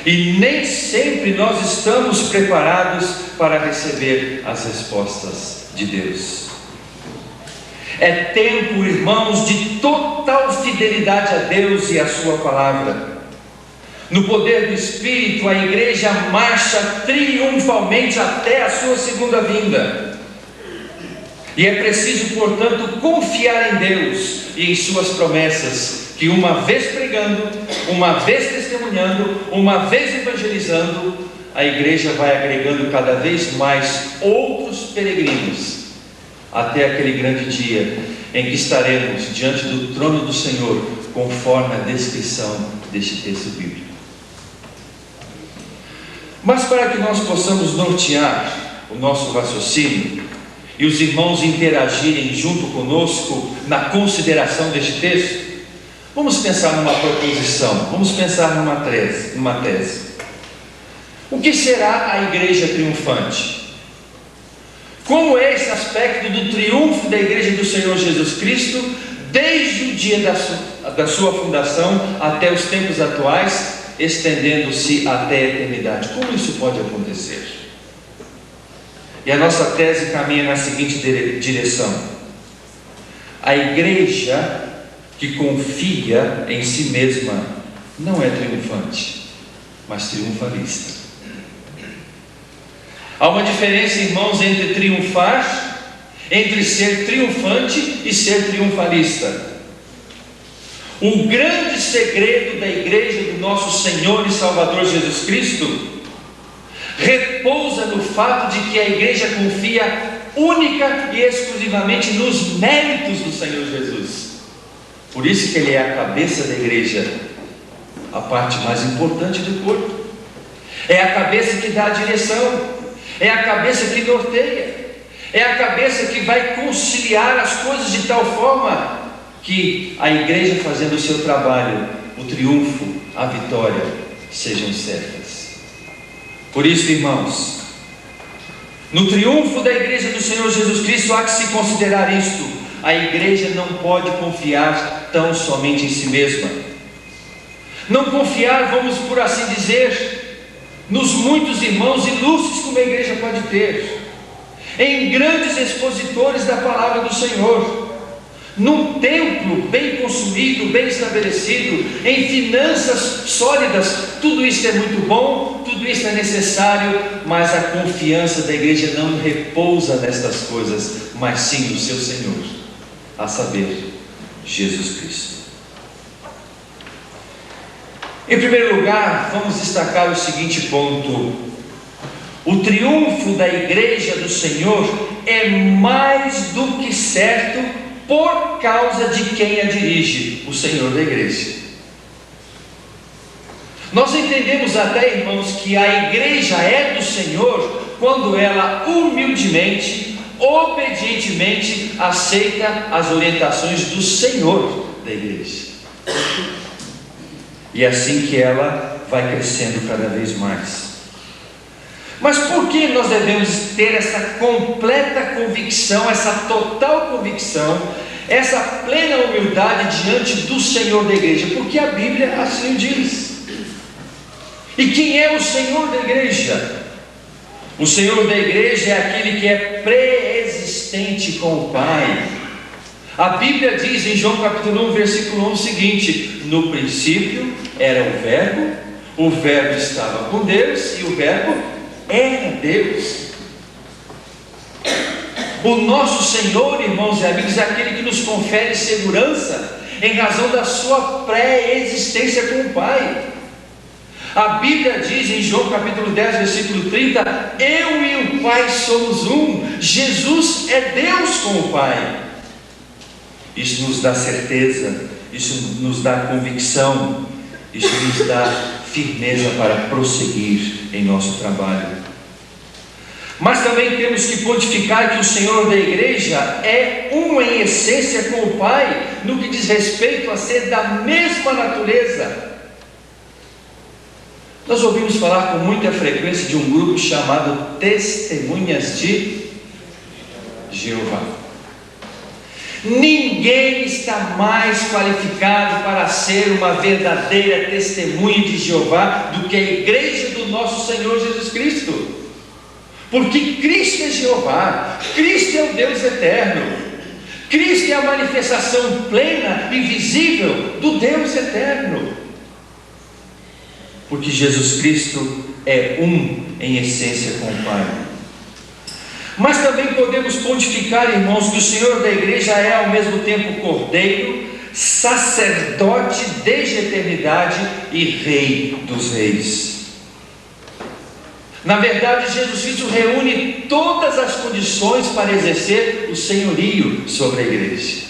Speaker 9: e nem sempre nós estamos preparados para receber as respostas de Deus. É tempo, irmãos, de total fidelidade a Deus e a sua palavra. No poder do Espírito, a igreja marcha triunfalmente até a sua segunda vinda. E é preciso, portanto, confiar em Deus e em suas promessas, que uma vez pregando, uma vez testemunhando, uma vez evangelizando, a igreja vai agregando cada vez mais outros peregrinos, até aquele grande dia em que estaremos diante do trono do Senhor, conforme a descrição deste texto bíblico. Mas para que nós possamos nortear o nosso raciocínio e os irmãos interagirem junto conosco na consideração deste texto, vamos pensar numa proposição, vamos pensar numa tese. O que será a igreja triunfante? Como é esse aspecto do triunfo da igreja do Senhor Jesus Cristo, desde o dia da sua fundação até os tempos atuais, estendendo-se até a eternidade? Como isso pode acontecer? E a nossa tese caminha na seguinte direção: a igreja que confia em si mesma não é triunfante, mas triunfalista. Há uma diferença, irmãos, entre triunfar, entre ser triunfante e ser triunfalista. O grande segredo da igreja do nosso Senhor e Salvador Jesus Cristo repousa no fato de que a igreja confia única e exclusivamente nos méritos do Senhor Jesus. Por isso que Ele é a cabeça da igreja, a parte mais importante do corpo. É a cabeça que dá a direção, é a cabeça que norteia, é a cabeça que vai conciliar as coisas de tal forma que a igreja, fazendo o seu trabalho, o triunfo, a vitória, sejam certas. Por isso, irmãos, no triunfo da igreja do Senhor Jesus Cristo há que se considerar isto: a igreja não pode confiar tão somente em si mesma, não confiar, vamos por assim dizer, nos muitos irmãos ilustres que uma igreja pode ter, em grandes expositores da palavra do Senhor, num templo bem construído, bem estabelecido, em finanças sólidas. Tudo isso é muito bom, tudo isso é necessário, mas a confiança da igreja não repousa nestas coisas, mas sim no seu Senhor, a saber, Jesus Cristo. Em primeiro lugar, vamos destacar o seguinte ponto: o triunfo da igreja do Senhor é mais do que certo por causa de quem a dirige, o Senhor da igreja. Nós entendemos até, irmãos, que a igreja é do Senhor quando ela humildemente, obedientemente aceita as orientações do Senhor da igreja. E é assim que ela vai crescendo cada vez mais. Mas por que nós devemos ter essa completa convicção, essa total convicção, essa plena humildade diante do Senhor da igreja? Porque a Bíblia assim o diz. E quem é o Senhor da igreja? O Senhor da igreja é aquele que é pré-existente com o Pai. A Bíblia diz em João capítulo 1, versículo 1 o seguinte: no princípio era o Verbo estava com Deus e o Verbo era Deus. O nosso Senhor, irmãos e amigos, é aquele que nos confere segurança em razão da sua pré-existência com o Pai. A Bíblia diz em João capítulo 10, versículo 30: eu e o Pai somos um. Jesus é Deus com o Pai. Isso nos dá certeza, isso nos dá convicção, isso nos dá firmeza para prosseguir em nosso trabalho. Mas também temos que pontificar que o Senhor da igreja é um em essência com o Pai, no que diz respeito a ser da mesma natureza. Nós ouvimos falar com muita frequência de um grupo chamado Testemunhas de Jeová. Ninguém está mais qualificado para ser uma verdadeira testemunha de Jeová do que a igreja do nosso Senhor Jesus Cristo. Porque Cristo é Jeová, Cristo é o Deus eterno, Cristo é a manifestação plena e visível do Deus eterno. Porque Jesus Cristo é um em essência com o Pai. Mas também podemos pontificar, irmãos, que o Senhor da igreja é ao mesmo tempo Cordeiro, sacerdote desde a eternidade e Rei dos reis. Na verdade, Jesus Cristo reúne todas as condições para exercer o senhorio sobre a igreja.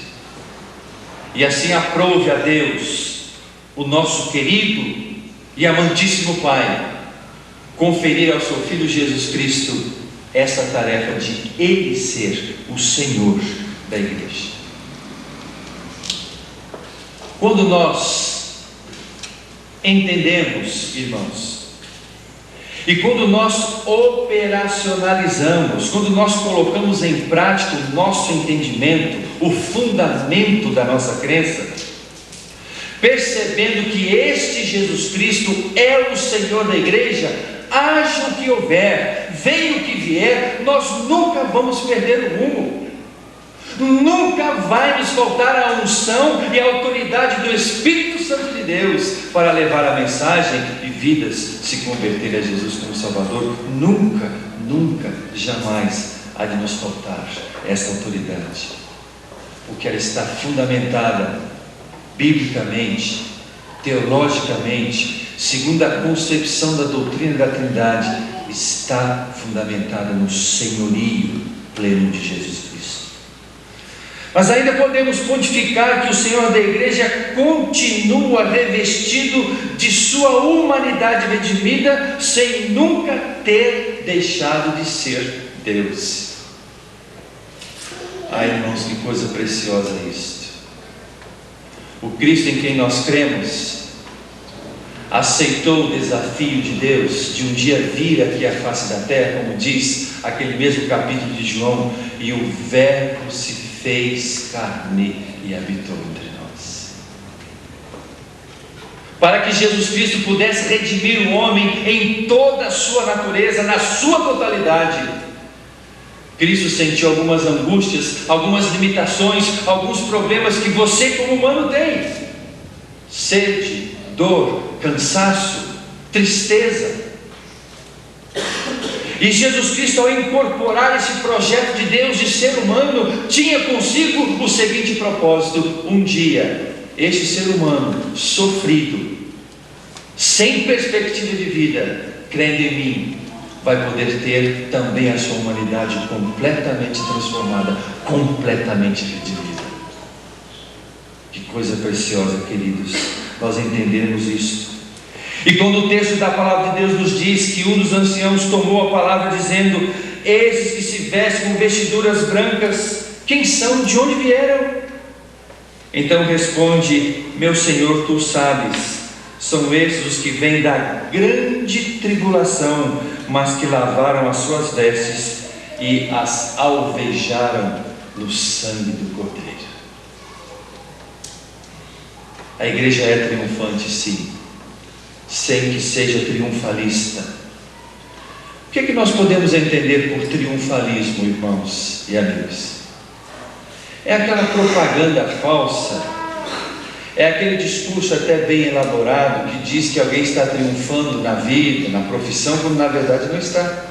Speaker 9: E assim aprove a Deus, o nosso querido e amantíssimo Pai, conferir ao seu Filho Jesus Cristo essa tarefa de Ele ser o Senhor da igreja. Quando nós entendemos, irmãos, E quando nós operacionalizamos, quando nós colocamos em prática o nosso entendimento, o fundamento da nossa crença, percebendo que este Jesus Cristo é o Senhor da igreja, haja o que houver, venha o que vier, nós nunca vamos perder o rumo. Nunca vai nos faltar a unção e a autoridade do Espírito Santo de Deus para levar a mensagem e vidas se converterem a Jesus como Salvador. Nunca, nunca, jamais há de nos faltar essa autoridade, porque ela está fundamentada biblicamente, teologicamente, segundo a concepção da doutrina da Trindade, está fundamentada no senhorio pleno de Jesus Cristo. Mas ainda podemos pontificar que o Senhor da igreja continua revestido de sua humanidade redimida, sem nunca ter deixado de ser Deus. Ai, irmãos, que coisa preciosa é isto. O Cristo em quem nós cremos aceitou o desafio de Deus de um dia vir aqui à face da terra, como diz aquele mesmo capítulo de João, e o Verbo se fez carne e habitou entre nós, para que Jesus Cristo pudesse redimir o homem em toda a sua natureza, na sua totalidade. Cristo sentiu algumas angústias, algumas limitações, alguns problemas que você como humano tem: sede, dor, cansaço, tristeza. E Jesus Cristo, ao incorporar esse projeto de Deus de ser humano, tinha consigo o seguinte propósito: um dia, este ser humano sofrido, sem perspectiva de vida, crendo em mim, vai poder ter também a sua humanidade completamente transformada, completamente redimida. Que coisa preciosa, queridos, nós entendemos isso. E quando o texto da palavra de Deus nos diz que um dos anciãos tomou a palavra dizendo: esses que se vestem com vestiduras brancas, quem são? De onde vieram? Então responde: meu Senhor, tu sabes. São esses os que vêm da grande tribulação, mas que lavaram as suas vestes e as alvejaram no sangue do Cordeiro. A igreja é triunfante, sim, sem que seja triunfalista. O que é que nós podemos entender por triunfalismo, irmãos e amigos? É aquela propaganda falsa, é aquele discurso até bem elaborado que diz que alguém está triunfando na vida, na profissão, quando na verdade não está.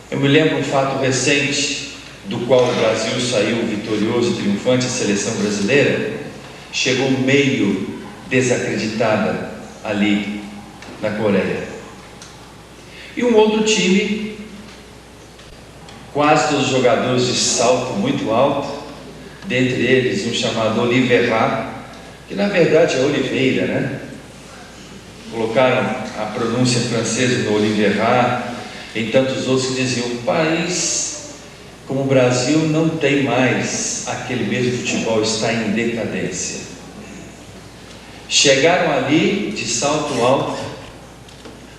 Speaker 9: Eu me lembro um fato recente, do qual o Brasil saiu vitorioso e triunfante, a seleção brasileira chegou meio desacreditada ali na Coreia. E um outro time, quase todos os jogadores de salto muito alto, dentre eles um chamado Oliveira, que na verdade é Oliveira, né? Colocaram a pronúncia francesa no Oliveira, em tantos outros que diziam: um país como o Brasil não tem mais aquele mesmo futebol, está em decadência. Chegaram ali de salto alto,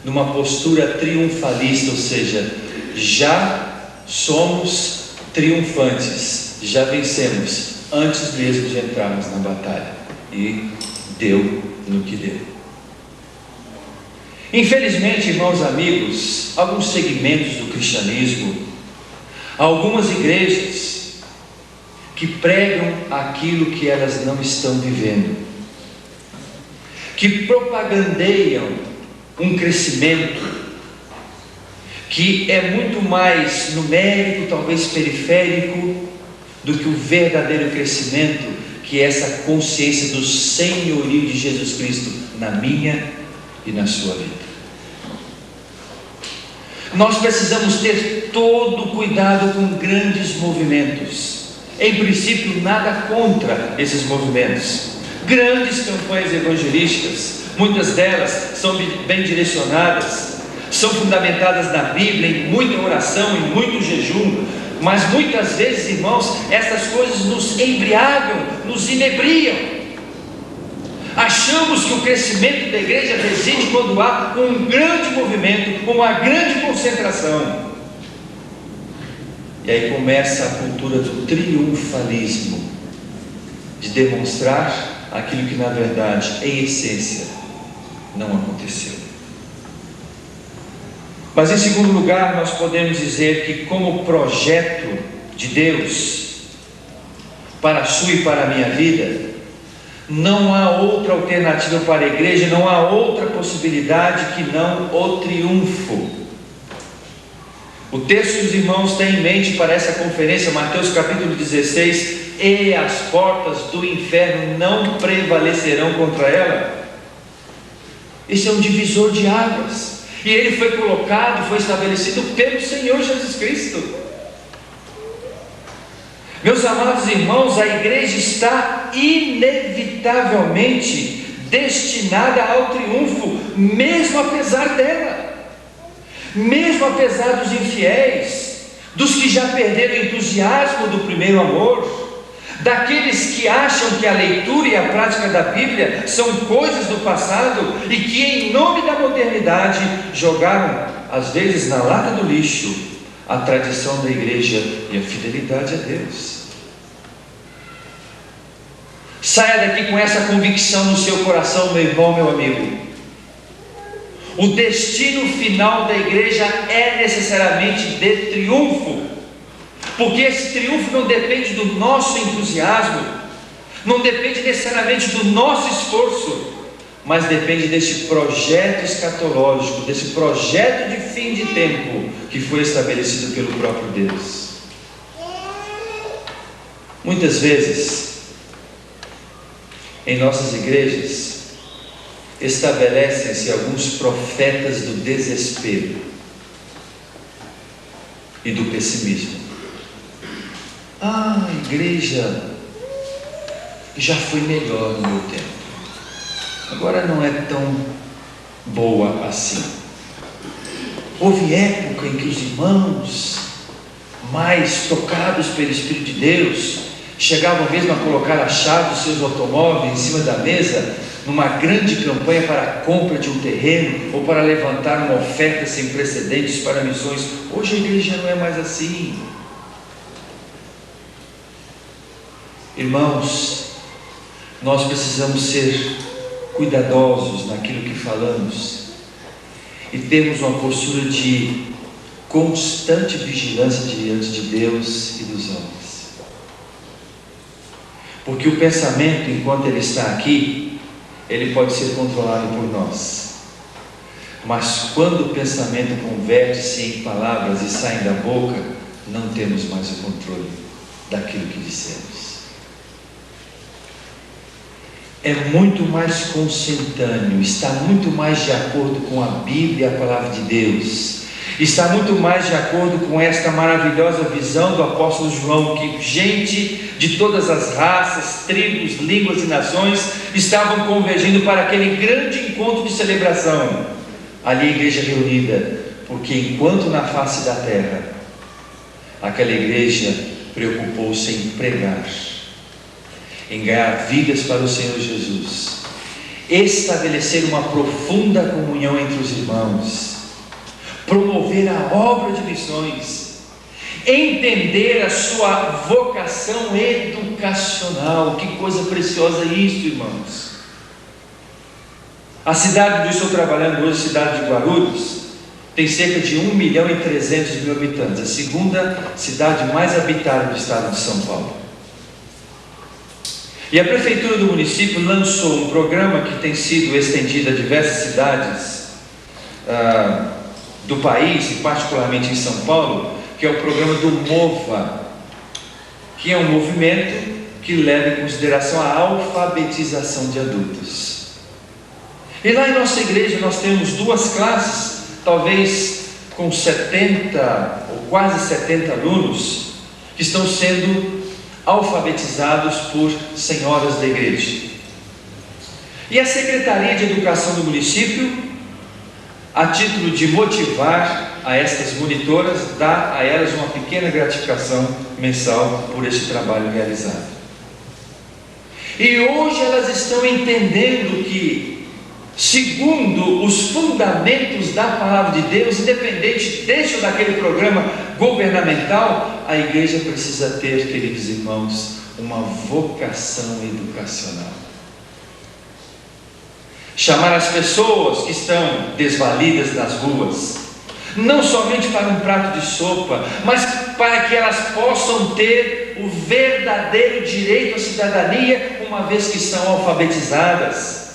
Speaker 9: numa postura triunfalista, ou seja, já somos triunfantes, já vencemos antes mesmo de entrarmos na batalha. E deu no que deu. Infelizmente, irmãos amigos, alguns segmentos do cristianismo, algumas igrejas que pregam aquilo que elas não estão vivendo, que propagandeiam um crescimento que é muito mais numérico, talvez periférico, do que o verdadeiro crescimento, que é essa consciência do senhorio de Jesus Cristo na minha e na sua vida. Nós precisamos ter todo cuidado com grandes movimentos. Em princípio, nada contra esses movimentos. Grandes campanhas evangelísticas, muitas delas são bem direcionadas, são fundamentadas na Bíblia, em muita oração, em muito jejum, mas muitas vezes, irmãos, essas coisas nos embriagam, nos inebriam. Achamos que o crescimento da igreja reside quando há um grande movimento, uma grande concentração. E aí começa a cultura do triunfalismo, de demonstrar aquilo que na verdade, em essência, não aconteceu. Mas em segundo lugar, nós podemos dizer que, como projeto de Deus para a sua e para a minha vida, não há outra alternativa para a igreja, não há outra possibilidade que não o triunfo. O texto que os irmãos têm em mente para essa conferência, Mateus capítulo 16, e as portas do inferno não prevalecerão contra ela. Esse é um divisor de águas, e ele foi colocado, foi estabelecido pelo Senhor Jesus Cristo. Meus amados irmãos, a igreja está inevitavelmente destinada ao triunfo, mesmo apesar dela, mesmo apesar dos infiéis, dos que já perderam o entusiasmo do primeiro amor, daqueles que acham que a leitura e a prática da Bíblia são coisas do passado e que, em nome da modernidade, jogaram, às vezes, na lata do lixo a tradição da igreja e a fidelidade a Deus. Saia daqui com essa convicção no seu coração, meu irmão, meu amigo. O destino final da igreja é necessariamente de triunfo, porque esse triunfo não depende do nosso entusiasmo, não depende necessariamente do nosso esforço, mas depende desse projeto escatológico, desse projeto de fim de tempo que foi estabelecido pelo próprio Deus. Muitas vezes, em nossas igrejas, estabelecem-se alguns profetas do desespero e do pessimismo. A igreja já foi melhor no meu tempo, agora não é tão boa assim. Houve época em que os irmãos, mais tocados pelo Espírito de Deus, chegavam mesmo a colocar a chave dos seus automóveis em cima da mesa, numa grande campanha para a compra de um terreno, ou para levantar uma oferta sem precedentes para missões. Hoje a igreja não é mais assim. Irmãos, nós precisamos ser cuidadosos naquilo que falamos e termos uma postura de constante vigilância diante de Deus e dos homens. Porque o pensamento, enquanto ele está aqui, ele pode ser controlado por nós. Mas quando o pensamento converte-se em palavras e sai da boca, não temos mais o controle daquilo que dissemos. É muito mais consentâneo, está muito mais de acordo com a Bíblia e a palavra de Deus, está muito mais de acordo com esta maravilhosa visão do apóstolo João, que gente de todas as raças, tribos, línguas e nações estavam convergindo para aquele grande encontro de celebração, ali a igreja reunida, porque enquanto na face da terra, aquela igreja preocupou-se em pregar, em ganhar vidas para o Senhor Jesus, estabelecer uma profunda comunhão entre os irmãos, promover a obra de missões, entender a sua vocação educacional. Que coisa preciosa isso, irmãos. A cidade onde eu estou trabalhando hoje, a cidade de Guarulhos, tem cerca de 1.300.000 habitantes, a segunda cidade mais habitada do estado de São Paulo. E a prefeitura do município lançou um programa que tem sido estendido a diversas cidades do país, e particularmente em São Paulo, que é o programa do MOVA, que é um movimento que leva em consideração a alfabetização de adultos. E lá em nossa igreja nós temos duas classes, talvez com 70 ou quase 70 alunos, que estão sendo alfabetizados por senhoras da igreja. E a Secretaria de Educação do município, a título de motivar a estas monitoras, dá a elas uma pequena gratificação mensal por este trabalho realizado. E hoje elas estão entendendo que segundo os fundamentos da palavra de Deus, independente deste ou daquele programa governamental, a igreja precisa ter, queridos irmãos, uma vocação educacional. Chamar as pessoas que estão desvalidas nas ruas, não somente para um prato de sopa, mas para que elas possam ter o verdadeiro direito à cidadania, uma vez que são alfabetizadas,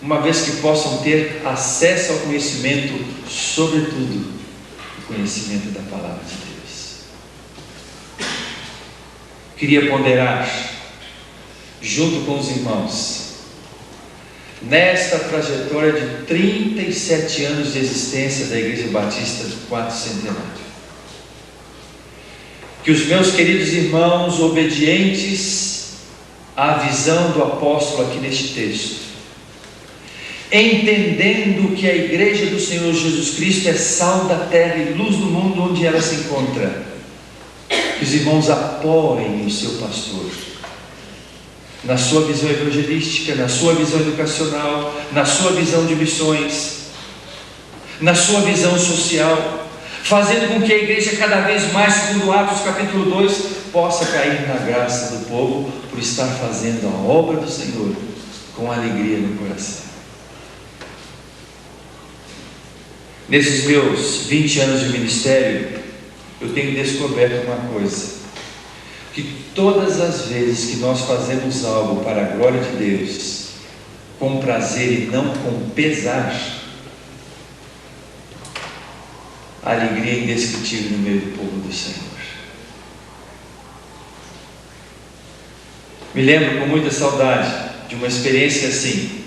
Speaker 9: uma vez que possam ter acesso ao conhecimento, sobretudo o conhecimento da palavra de Deus. Queria ponderar, junto com os irmãos, nesta trajetória de 37 anos de existência da Igreja Batista do Quarto Centenário, que os meus queridos irmãos, obedientes à visão do apóstolo aqui neste texto, entendendo que a Igreja do Senhor Jesus Cristo é sal da terra e luz do mundo onde ela se encontra, que os irmãos apoiem o seu pastor na sua visão evangelística, na sua visão educacional, na sua visão de missões, na sua visão social, fazendo com que a igreja cada vez mais, segundo Atos capítulo 2, possa cair na graça do povo por estar fazendo a obra do Senhor com alegria no coração. Nesses meus 20 anos de ministério, eu tenho descoberto uma coisa, que todas as vezes que nós fazemos algo para a glória de Deus, com prazer e não com pesar, a alegria é indescritível no meio do povo do Senhor. Me lembro com muita saudade de uma experiência assim,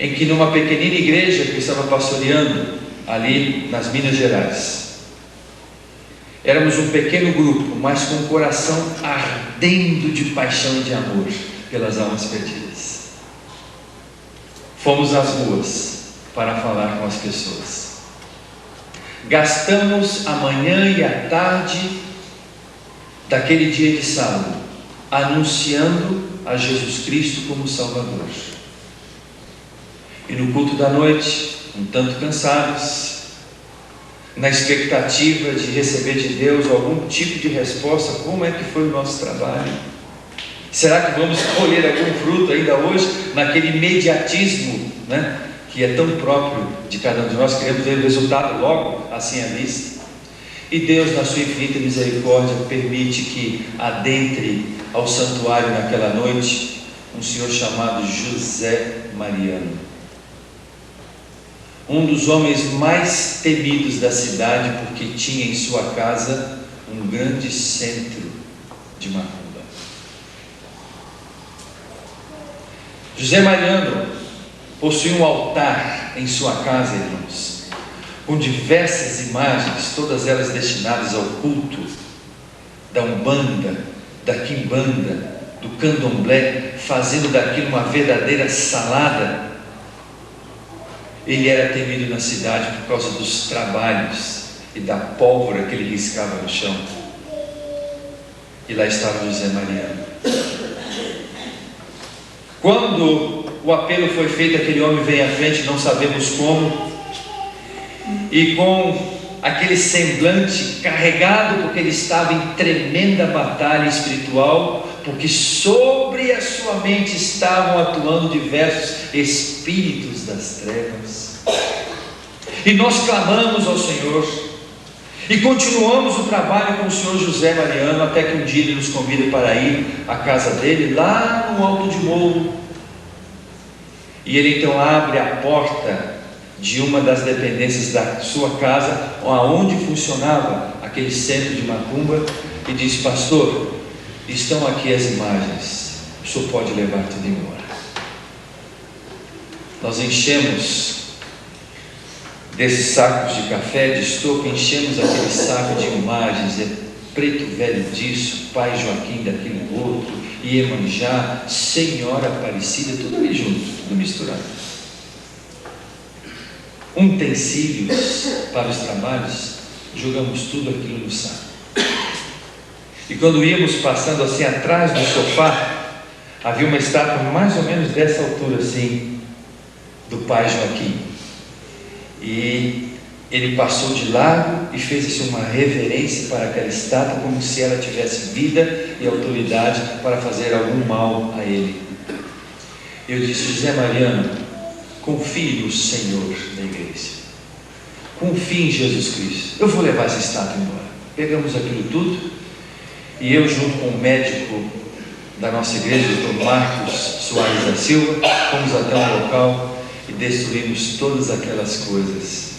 Speaker 9: em que numa pequenina igreja que eu estava pastoreando ali nas Minas Gerais, éramos um pequeno grupo, mas com o coração ardendo de paixão e de amor pelas almas perdidas. Fomos às ruas para falar com as pessoas. Gastamos a manhã e a tarde daquele dia de sábado anunciando a Jesus Cristo como Salvador. E no culto da noite, um tanto cansados, na expectativa de receber de Deus algum tipo de resposta, como é que foi o nosso trabalho? Será que vamos colher algum fruto ainda hoje, naquele imediatismo, né, que é tão próprio de cada um de nós? Queremos ver o resultado logo, assim à vista. E Deus, na sua infinita misericórdia, permite que adentre ao santuário naquela noite um senhor chamado José Mariano, um dos homens mais temidos da cidade, porque tinha em sua casa um grande centro de macumba. José Mariano possui um altar em sua casa, irmãos, com diversas imagens, todas elas destinadas ao culto da Umbanda, da Quimbanda, do Candomblé, fazendo daquilo uma verdadeira salada. Ele era temido na cidade por causa dos trabalhos e da pólvora que ele riscava no chão. E lá estava José Mariano. Quando o apelo foi feito, aquele homem veio à frente, não sabemos como, e com aquele semblante carregado, porque ele estava em tremenda batalha espiritual, porque sobre a sua mente estavam atuando diversos espíritos das trevas. E nós clamamos ao Senhor e continuamos o trabalho com o senhor José Mariano, até que um dia ele nos convida para ir à casa dele, lá no alto de morro. E ele então abre a porta de uma das dependências da sua casa, onde funcionava aquele centro de macumba, e diz: pastor, estão aqui as imagens, o senhor pode levar tudo embora. Nós enchemos desses sacos de café, de estopa, enchemos aquele saco de imagens, é preto velho disso, pai Joaquim daquele outro, Iemanjá, Senhora Aparecida, tudo ali junto, tudo misturado. Utensílios para os trabalhos, jogamos tudo aquilo no saco. E quando íamos passando assim atrás do sofá, havia uma estátua mais ou menos dessa altura assim, do pai Joaquim. E ele passou de lado e fez assim uma reverência para aquela estátua, como se ela tivesse vida e autoridade para fazer algum mal a ele. Eu disse: José Mariano, confie no Senhor da igreja, confie em Jesus Cristo, eu vou levar essa estátua embora. Pegamos aquilo tudo e eu, junto com o médico da nossa igreja, o Dr. Marcos Soares da Silva, fomos até um local e destruímos todas aquelas coisas.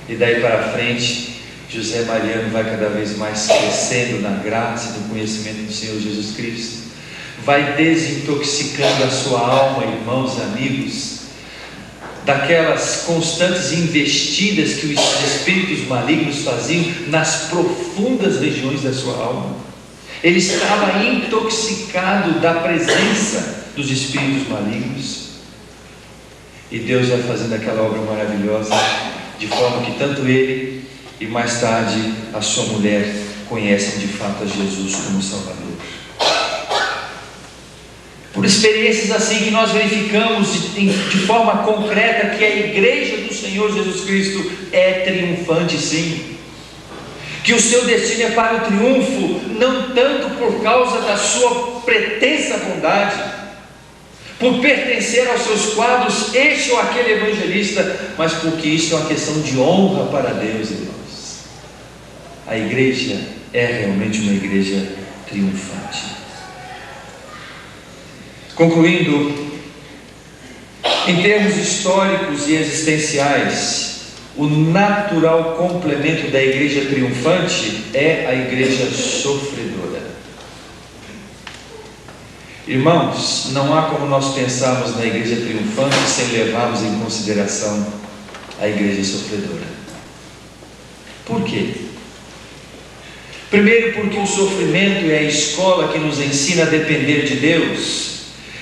Speaker 9: E daí para frente, José Mariano vai cada vez mais crescendo na graça e no conhecimento do Senhor Jesus Cristo, vai desintoxicando a sua alma, irmãos e amigos, daquelas constantes investidas que os espíritos malignos faziam nas profundas regiões da sua alma. Ele estava intoxicado da presença dos espíritos malignos, e Deus vai fazendo aquela obra maravilhosa, de forma que tanto ele e mais tarde a sua mulher conhecem de fato a Jesus como Salvador. Por experiências assim que nós verificamos de forma concreta que a igreja do Senhor Jesus Cristo é triunfante, sim, que o seu destino é para o triunfo, não tanto por causa da sua pretensa bondade, por pertencer aos seus quadros este ou aquele evangelista, mas porque isso é uma questão de honra para Deus, irmãos. A igreja é realmente uma igreja triunfante. Concluindo, em termos históricos e existenciais, o natural complemento da igreja triunfante é a igreja sofredora. Irmãos, não há como nós pensarmos na igreja triunfante sem levarmos em consideração a igreja sofredora. Por quê? Primeiro, porque o sofrimento é a escola que nos ensina a depender de Deus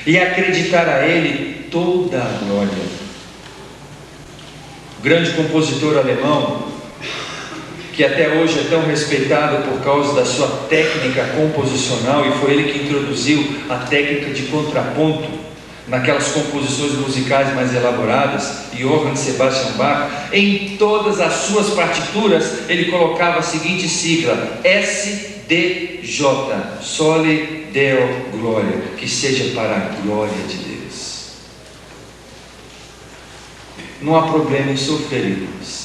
Speaker 9: e acreditar a Ele toda a glória. O grande compositor alemão, que até hoje é tão respeitado por causa da sua técnica composicional, e foi ele que introduziu a técnica de contraponto naquelas composições musicais mais elaboradas, Johann Sebastian Bach, em todas as suas partituras ele colocava a seguinte sigla: SDJ, Soli Deo Gloria, que seja para a glória de Deus. Não há problema em sofrer, irmãos.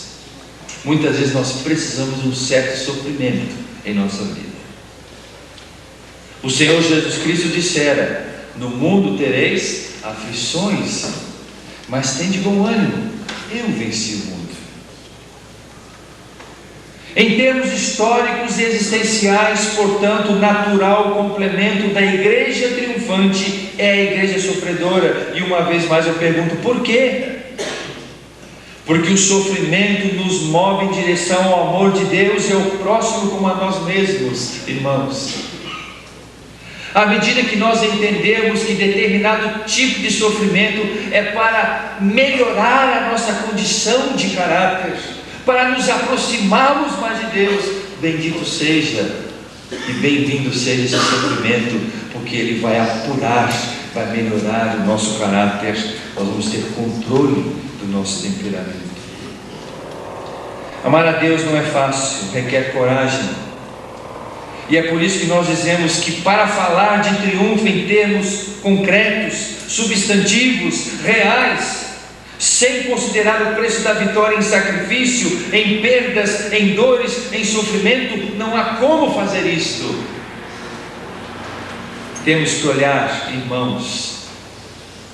Speaker 9: Muitas vezes nós precisamos de um certo sofrimento em nossa vida. O Senhor Jesus Cristo dissera: no mundo tereis aflições, mas tende bom ânimo, eu venci o mundo. Em termos históricos e existenciais, portanto, o natural complemento da igreja triunfante é a igreja sofredora. E uma vez mais eu pergunto: por quê? Porque o sofrimento nos move em direção ao amor de Deus e ao próximo como a nós mesmos, irmãos. À medida que nós entendemos que determinado tipo de sofrimento é para melhorar a nossa condição de caráter, para nos aproximarmos mais de Deus, bendito seja e bem-vindo seja esse sofrimento, porque ele vai apurar, vai melhorar o nosso caráter, nós vamos ter controle do nosso temperamento. Amar a Deus não é fácil, requer coragem. E é por isso que nós dizemos que para falar de triunfo em termos concretos, substantivos, reais, sem considerar o preço da vitória em sacrifício, em perdas, em dores, em sofrimento, não há como fazer isto. Temos que olhar, irmãos,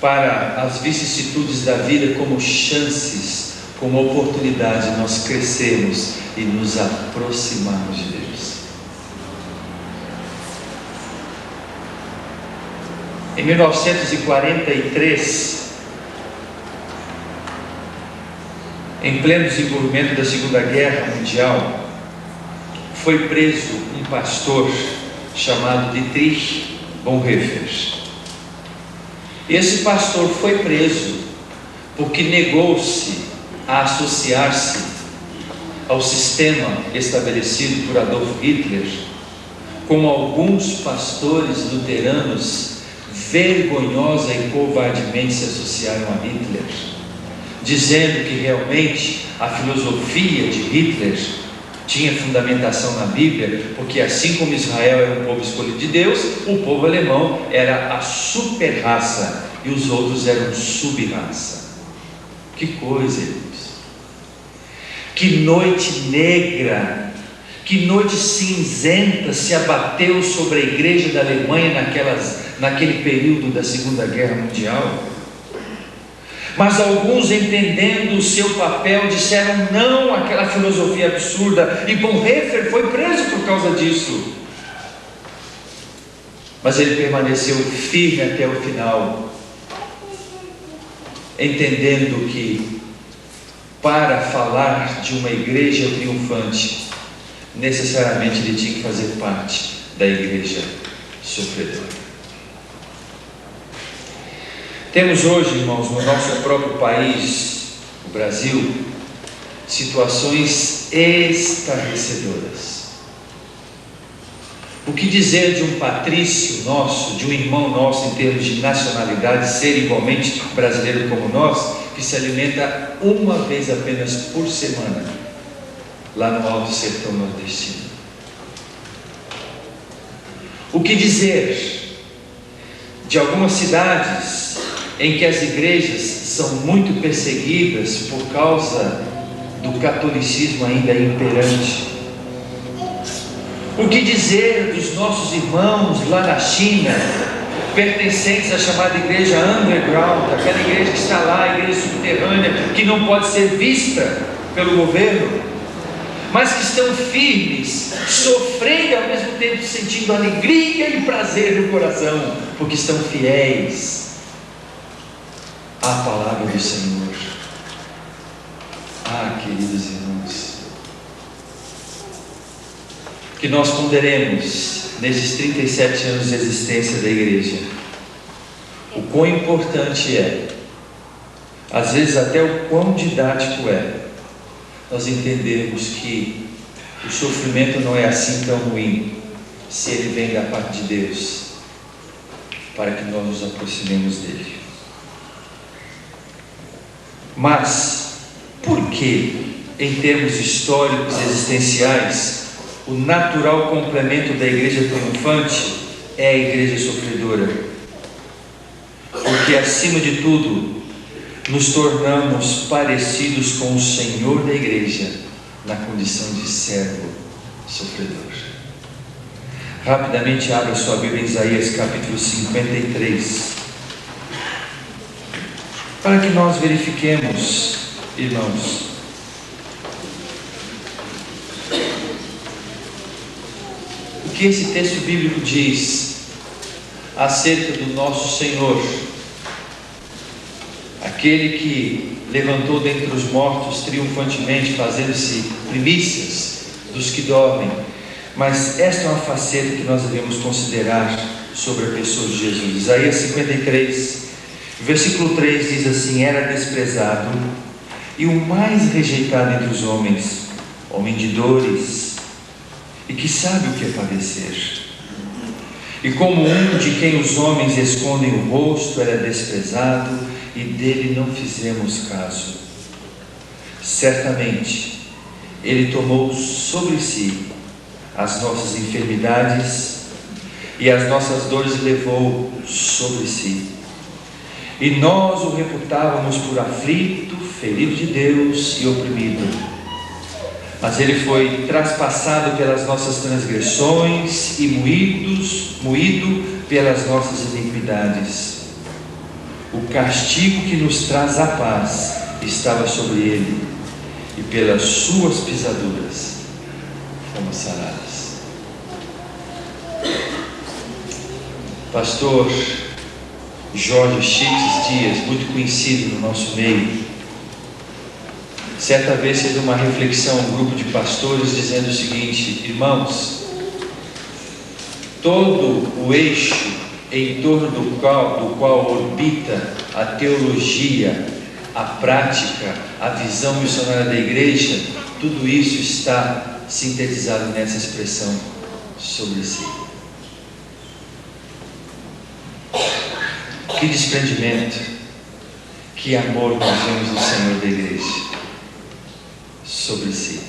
Speaker 9: para as vicissitudes da vida como chances, como oportunidade de nós crescermos e nos aproximarmos de Deus. Em 1943, em pleno desenvolvimento da Segunda Guerra Mundial, foi preso um pastor chamado Dietrich Bonhoeffer. Esse pastor foi preso porque negou-se a associar-se ao sistema estabelecido por Adolf Hitler, como alguns pastores luteranos vergonhosa e covardemente se associaram a Hitler, dizendo que realmente a filosofia de Hitler tinha fundamentação na Bíblia, porque assim como Israel era um povo escolhido de Deus, o povo alemão era a super-raça e os outros eram sub-raça. Que coisa, irmãos! Que noite negra, que noite cinzenta se abateu sobre a igreja da Alemanha naquele período da Segunda Guerra Mundial. Mas alguns, entendendo o seu papel, disseram não àquela filosofia absurda, e Bonhoeffer foi preso por causa disso. Mas ele permaneceu firme até o final, entendendo que para falar de uma igreja triunfante, necessariamente ele tinha que fazer parte da igreja sofredora. Temos hoje, irmãos, no nosso próprio país, o Brasil, situações estarrecedoras. O que dizer de um patrício nosso, de um irmão nosso em termos de nacionalidade, ser igualmente brasileiro como nós, que se alimenta uma vez apenas por semana, lá no Alto Sertão Nordestino? O que dizer de algumas cidades em que as igrejas são muito perseguidas por causa do catolicismo ainda imperante? O que dizer dos nossos irmãos lá na China, pertencentes à chamada igreja underground, aquela igreja que está lá, a igreja subterrânea, que não pode ser vista pelo governo, mas que estão firmes, sofrendo e ao mesmo tempo sentindo alegria e prazer no coração, porque estão fiéis à palavra do Senhor. Ah, queridos irmãos, que nós ponderemos nesses 37 anos de existência da igreja o quão importante é, às vezes até o quão didático é, nós entendermos que o sofrimento não é assim tão ruim, se ele vem da parte de Deus, para que nós nos aproximemos dele. Mas, por que, em termos históricos e existenciais, o natural complemento da igreja triunfante é a igreja sofredora? Porque, acima de tudo, nos tornamos parecidos com o Senhor da igreja, na condição de servo sofredor. Rapidamente abra sua Bíblia em Isaías capítulo 53, para que nós verifiquemos, irmãos, o que esse texto bíblico diz acerca do nosso Senhor, aquele que levantou dentre os mortos triunfantemente, fazendo-se primícias dos que dormem. Mas esta é uma faceta que nós devemos considerar sobre a pessoa de Jesus. Isaías 53, versículo 3 diz assim: era desprezado e o mais rejeitado entre os homens, homem de dores, e que sabe o que é padecer. E como um de quem os homens escondem o rosto, era desprezado, e dele não fizemos caso. Certamente ele tomou sobre si as nossas enfermidades, e as nossas dores levou sobre si. E nós o reputávamos por aflito, ferido de Deus e oprimido. Mas ele foi traspassado pelas nossas transgressões e moído pelas nossas iniquidades. O castigo que nos traz a paz estava sobre ele, e pelas suas pisaduras fomos sarados. Pastor Jorge Chiques Dias, muito conhecido no nosso meio, certa vez fez uma reflexão, um grupo de pastores, dizendo o seguinte: irmãos, todo o eixo em torno do qual orbita a teologia, a prática, a visão missionária da igreja, tudo isso está sintetizado nessa expressão: sobre si. que desprendimento, que amor nós vemos no Senhor da igreja sobre si.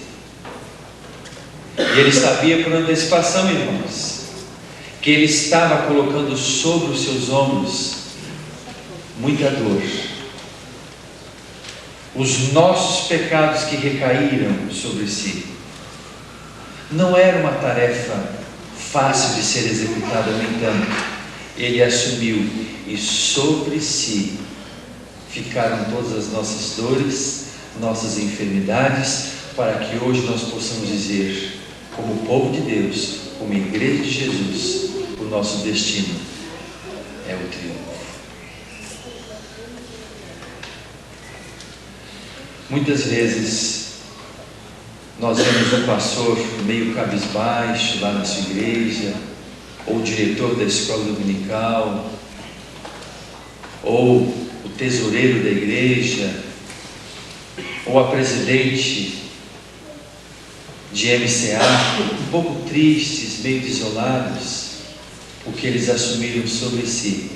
Speaker 9: E Ele sabia por antecipação, irmãos, que Ele estava colocando sobre os seus ombros muita dor. Os nossos pecados que recaíram sobre si. Não era uma tarefa fácil de ser executada, no entanto, Ele assumiu, e sobre si ficaram todas as nossas dores, nossas enfermidades, para que hoje nós possamos dizer, como povo de Deus, como igreja de Jesus, o nosso destino é o triunfo. Muitas vezes nós vemos um pastor meio cabisbaixo lá na sua igreja, ou o diretor da escola dominical, ou o tesoureiro da igreja, ou a presidente de MCA, um pouco tristes, meio desolados, porque eles assumiram sobre si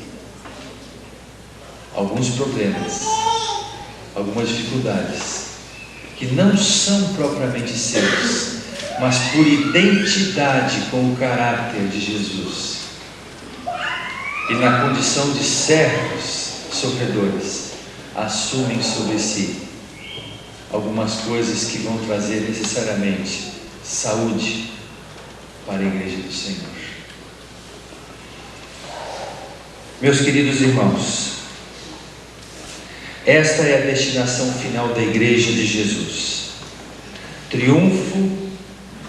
Speaker 9: alguns problemas, algumas dificuldades, que não são propriamente seus, mas por identidade com o caráter de Jesus, e na condição de servos sofredores, assumem sobre si algumas coisas que vão trazer necessariamente saúde para a igreja do Senhor. Meus queridos irmãos, esta é a destinação final da igreja de Jesus. Triunfo,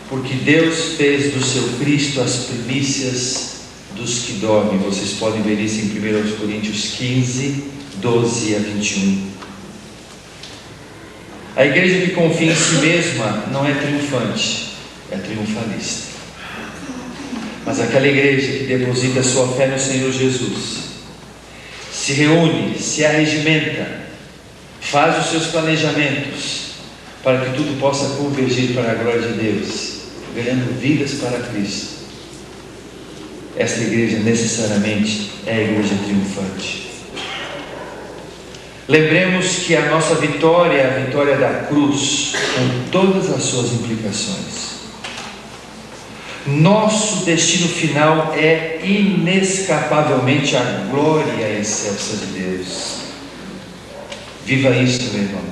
Speaker 9: porque Deus fez do seu Cristo as primícias dos que dormem. Vocês podem ver isso em 1 Coríntios 15, 12 a 21. A igreja que confia em si mesma não é triunfante, é triunfalista. Mas aquela igreja que deposita sua fé no Senhor Jesus, se reúne, se arregimenta, faz os seus planejamentos, para que tudo possa convergir para a glória de Deus, ganhando vidas para Cristo. Esta igreja necessariamente é a igreja triunfante. Lembremos que a nossa vitória é a vitória da cruz, com todas as suas implicações. Nosso destino final é inescapavelmente a glória excelsa de Deus. Viva isso, meu irmão.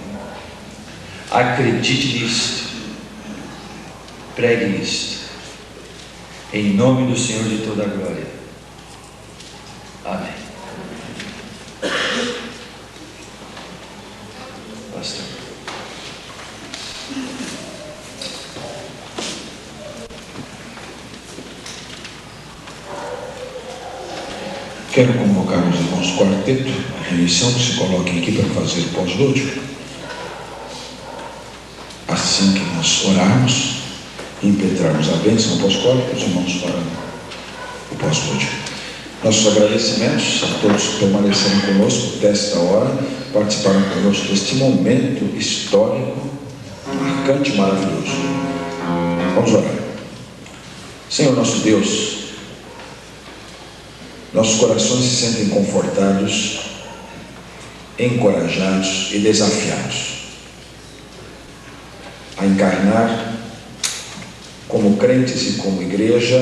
Speaker 9: Acredite nisto. Pregue isto. Em nome do Senhor de toda a glória. Amém. Pastor.
Speaker 8: Quero convocar os irmãos do quarteto, a remissão, que se coloquem aqui para fazer o pós-lúdio. Assim que nós orarmos, impetrarmos a bênção apostólica, os irmãos oram o pós-lúdio. Nossos agradecimentos a todos que permaneceram conosco desta hora, participaram conosco deste momento histórico, marcante e maravilhoso. Vamos orar. Senhor nosso Deus, nossos corações se sentem confortados, encorajados e desafiados a encarnar como crentes e como igreja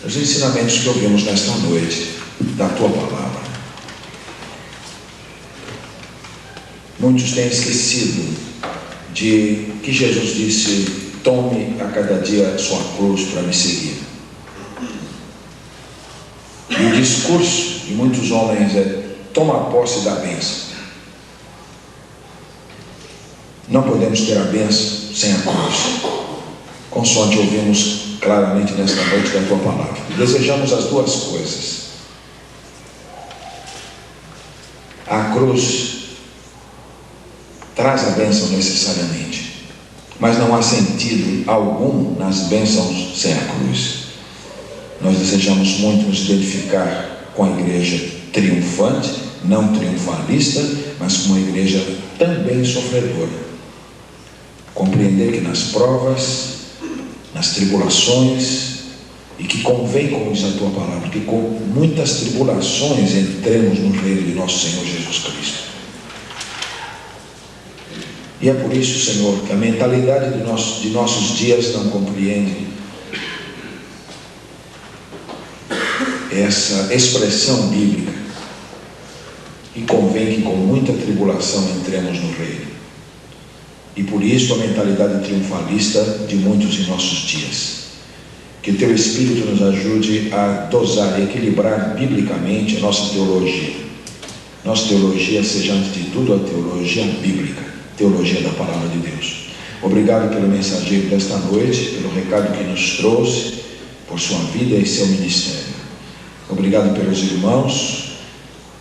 Speaker 8: os ensinamentos que ouvimos nesta noite da Tua Palavra. Muitos têm esquecido de que Jesus disse: tome a cada dia sua cruz para me seguir. E o discurso de muitos homens é: toma posse da bênção. Não podemos ter a bênção sem a cruz, consoante ouvimos claramente nesta noite da Tua Palavra. Desejamos as duas coisas. A cruz traz a bênção necessariamente, mas não há sentido algum nas bênçãos sem a cruz. Nós desejamos muito nos identificar com a igreja triunfante, não triunfalista, mas com uma igreja também sofredora. Compreender que nas provas, nas tribulações, e que convém, como diz a tua palavra, que com muitas tribulações entremos no reino de nosso Senhor Jesus Cristo. E é por isso, Senhor, que a mentalidade de nossos dias não compreende essa expressão bíblica, e convém que com muita tribulação entremos no reino. E por isso a mentalidade triunfalista de muitos de nossos dias. Que teu Espírito nos ajude a dosar e equilibrar biblicamente a nossa teologia. Nossa teologia seja, antes de tudo, a teologia bíblica, teologia da Palavra de Deus. Obrigado pelo mensageiro desta noite, pelo recado que nos trouxe, por sua vida e seu ministério. Obrigado pelos irmãos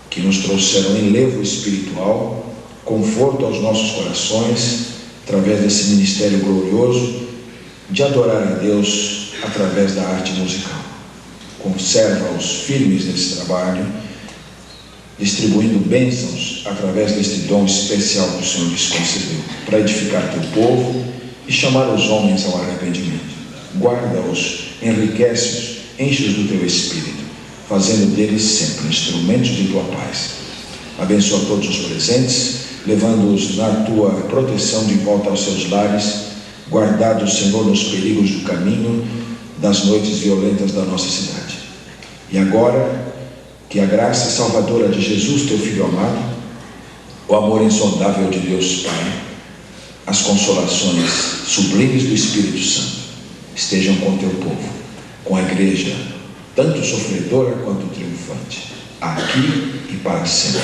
Speaker 8: que nos trouxeram enlevo espiritual, conforto aos nossos corações, através desse ministério glorioso de adorar a Deus através da arte musical. Conserva-os firmes nesse trabalho, distribuindo bênçãos através deste dom especial que o Senhor lhes concedeu, para edificar teu povo e chamar os homens ao arrependimento. Guarda-os, enriquece-os, enche-os do teu Espírito, fazendo deles sempre instrumentos de tua paz. Abençoa todos os presentes, levando-os na tua proteção de volta aos seus lares, guardados, Senhor, nos perigos do caminho, das noites violentas da nossa cidade. E agora, que a graça salvadora de Jesus, teu Filho amado, o amor insondável de Deus Pai, as consolações sublimes do Espírito Santo estejam com teu povo, com a igreja, tanto sofredora quanto triunfante, aqui e para sempre.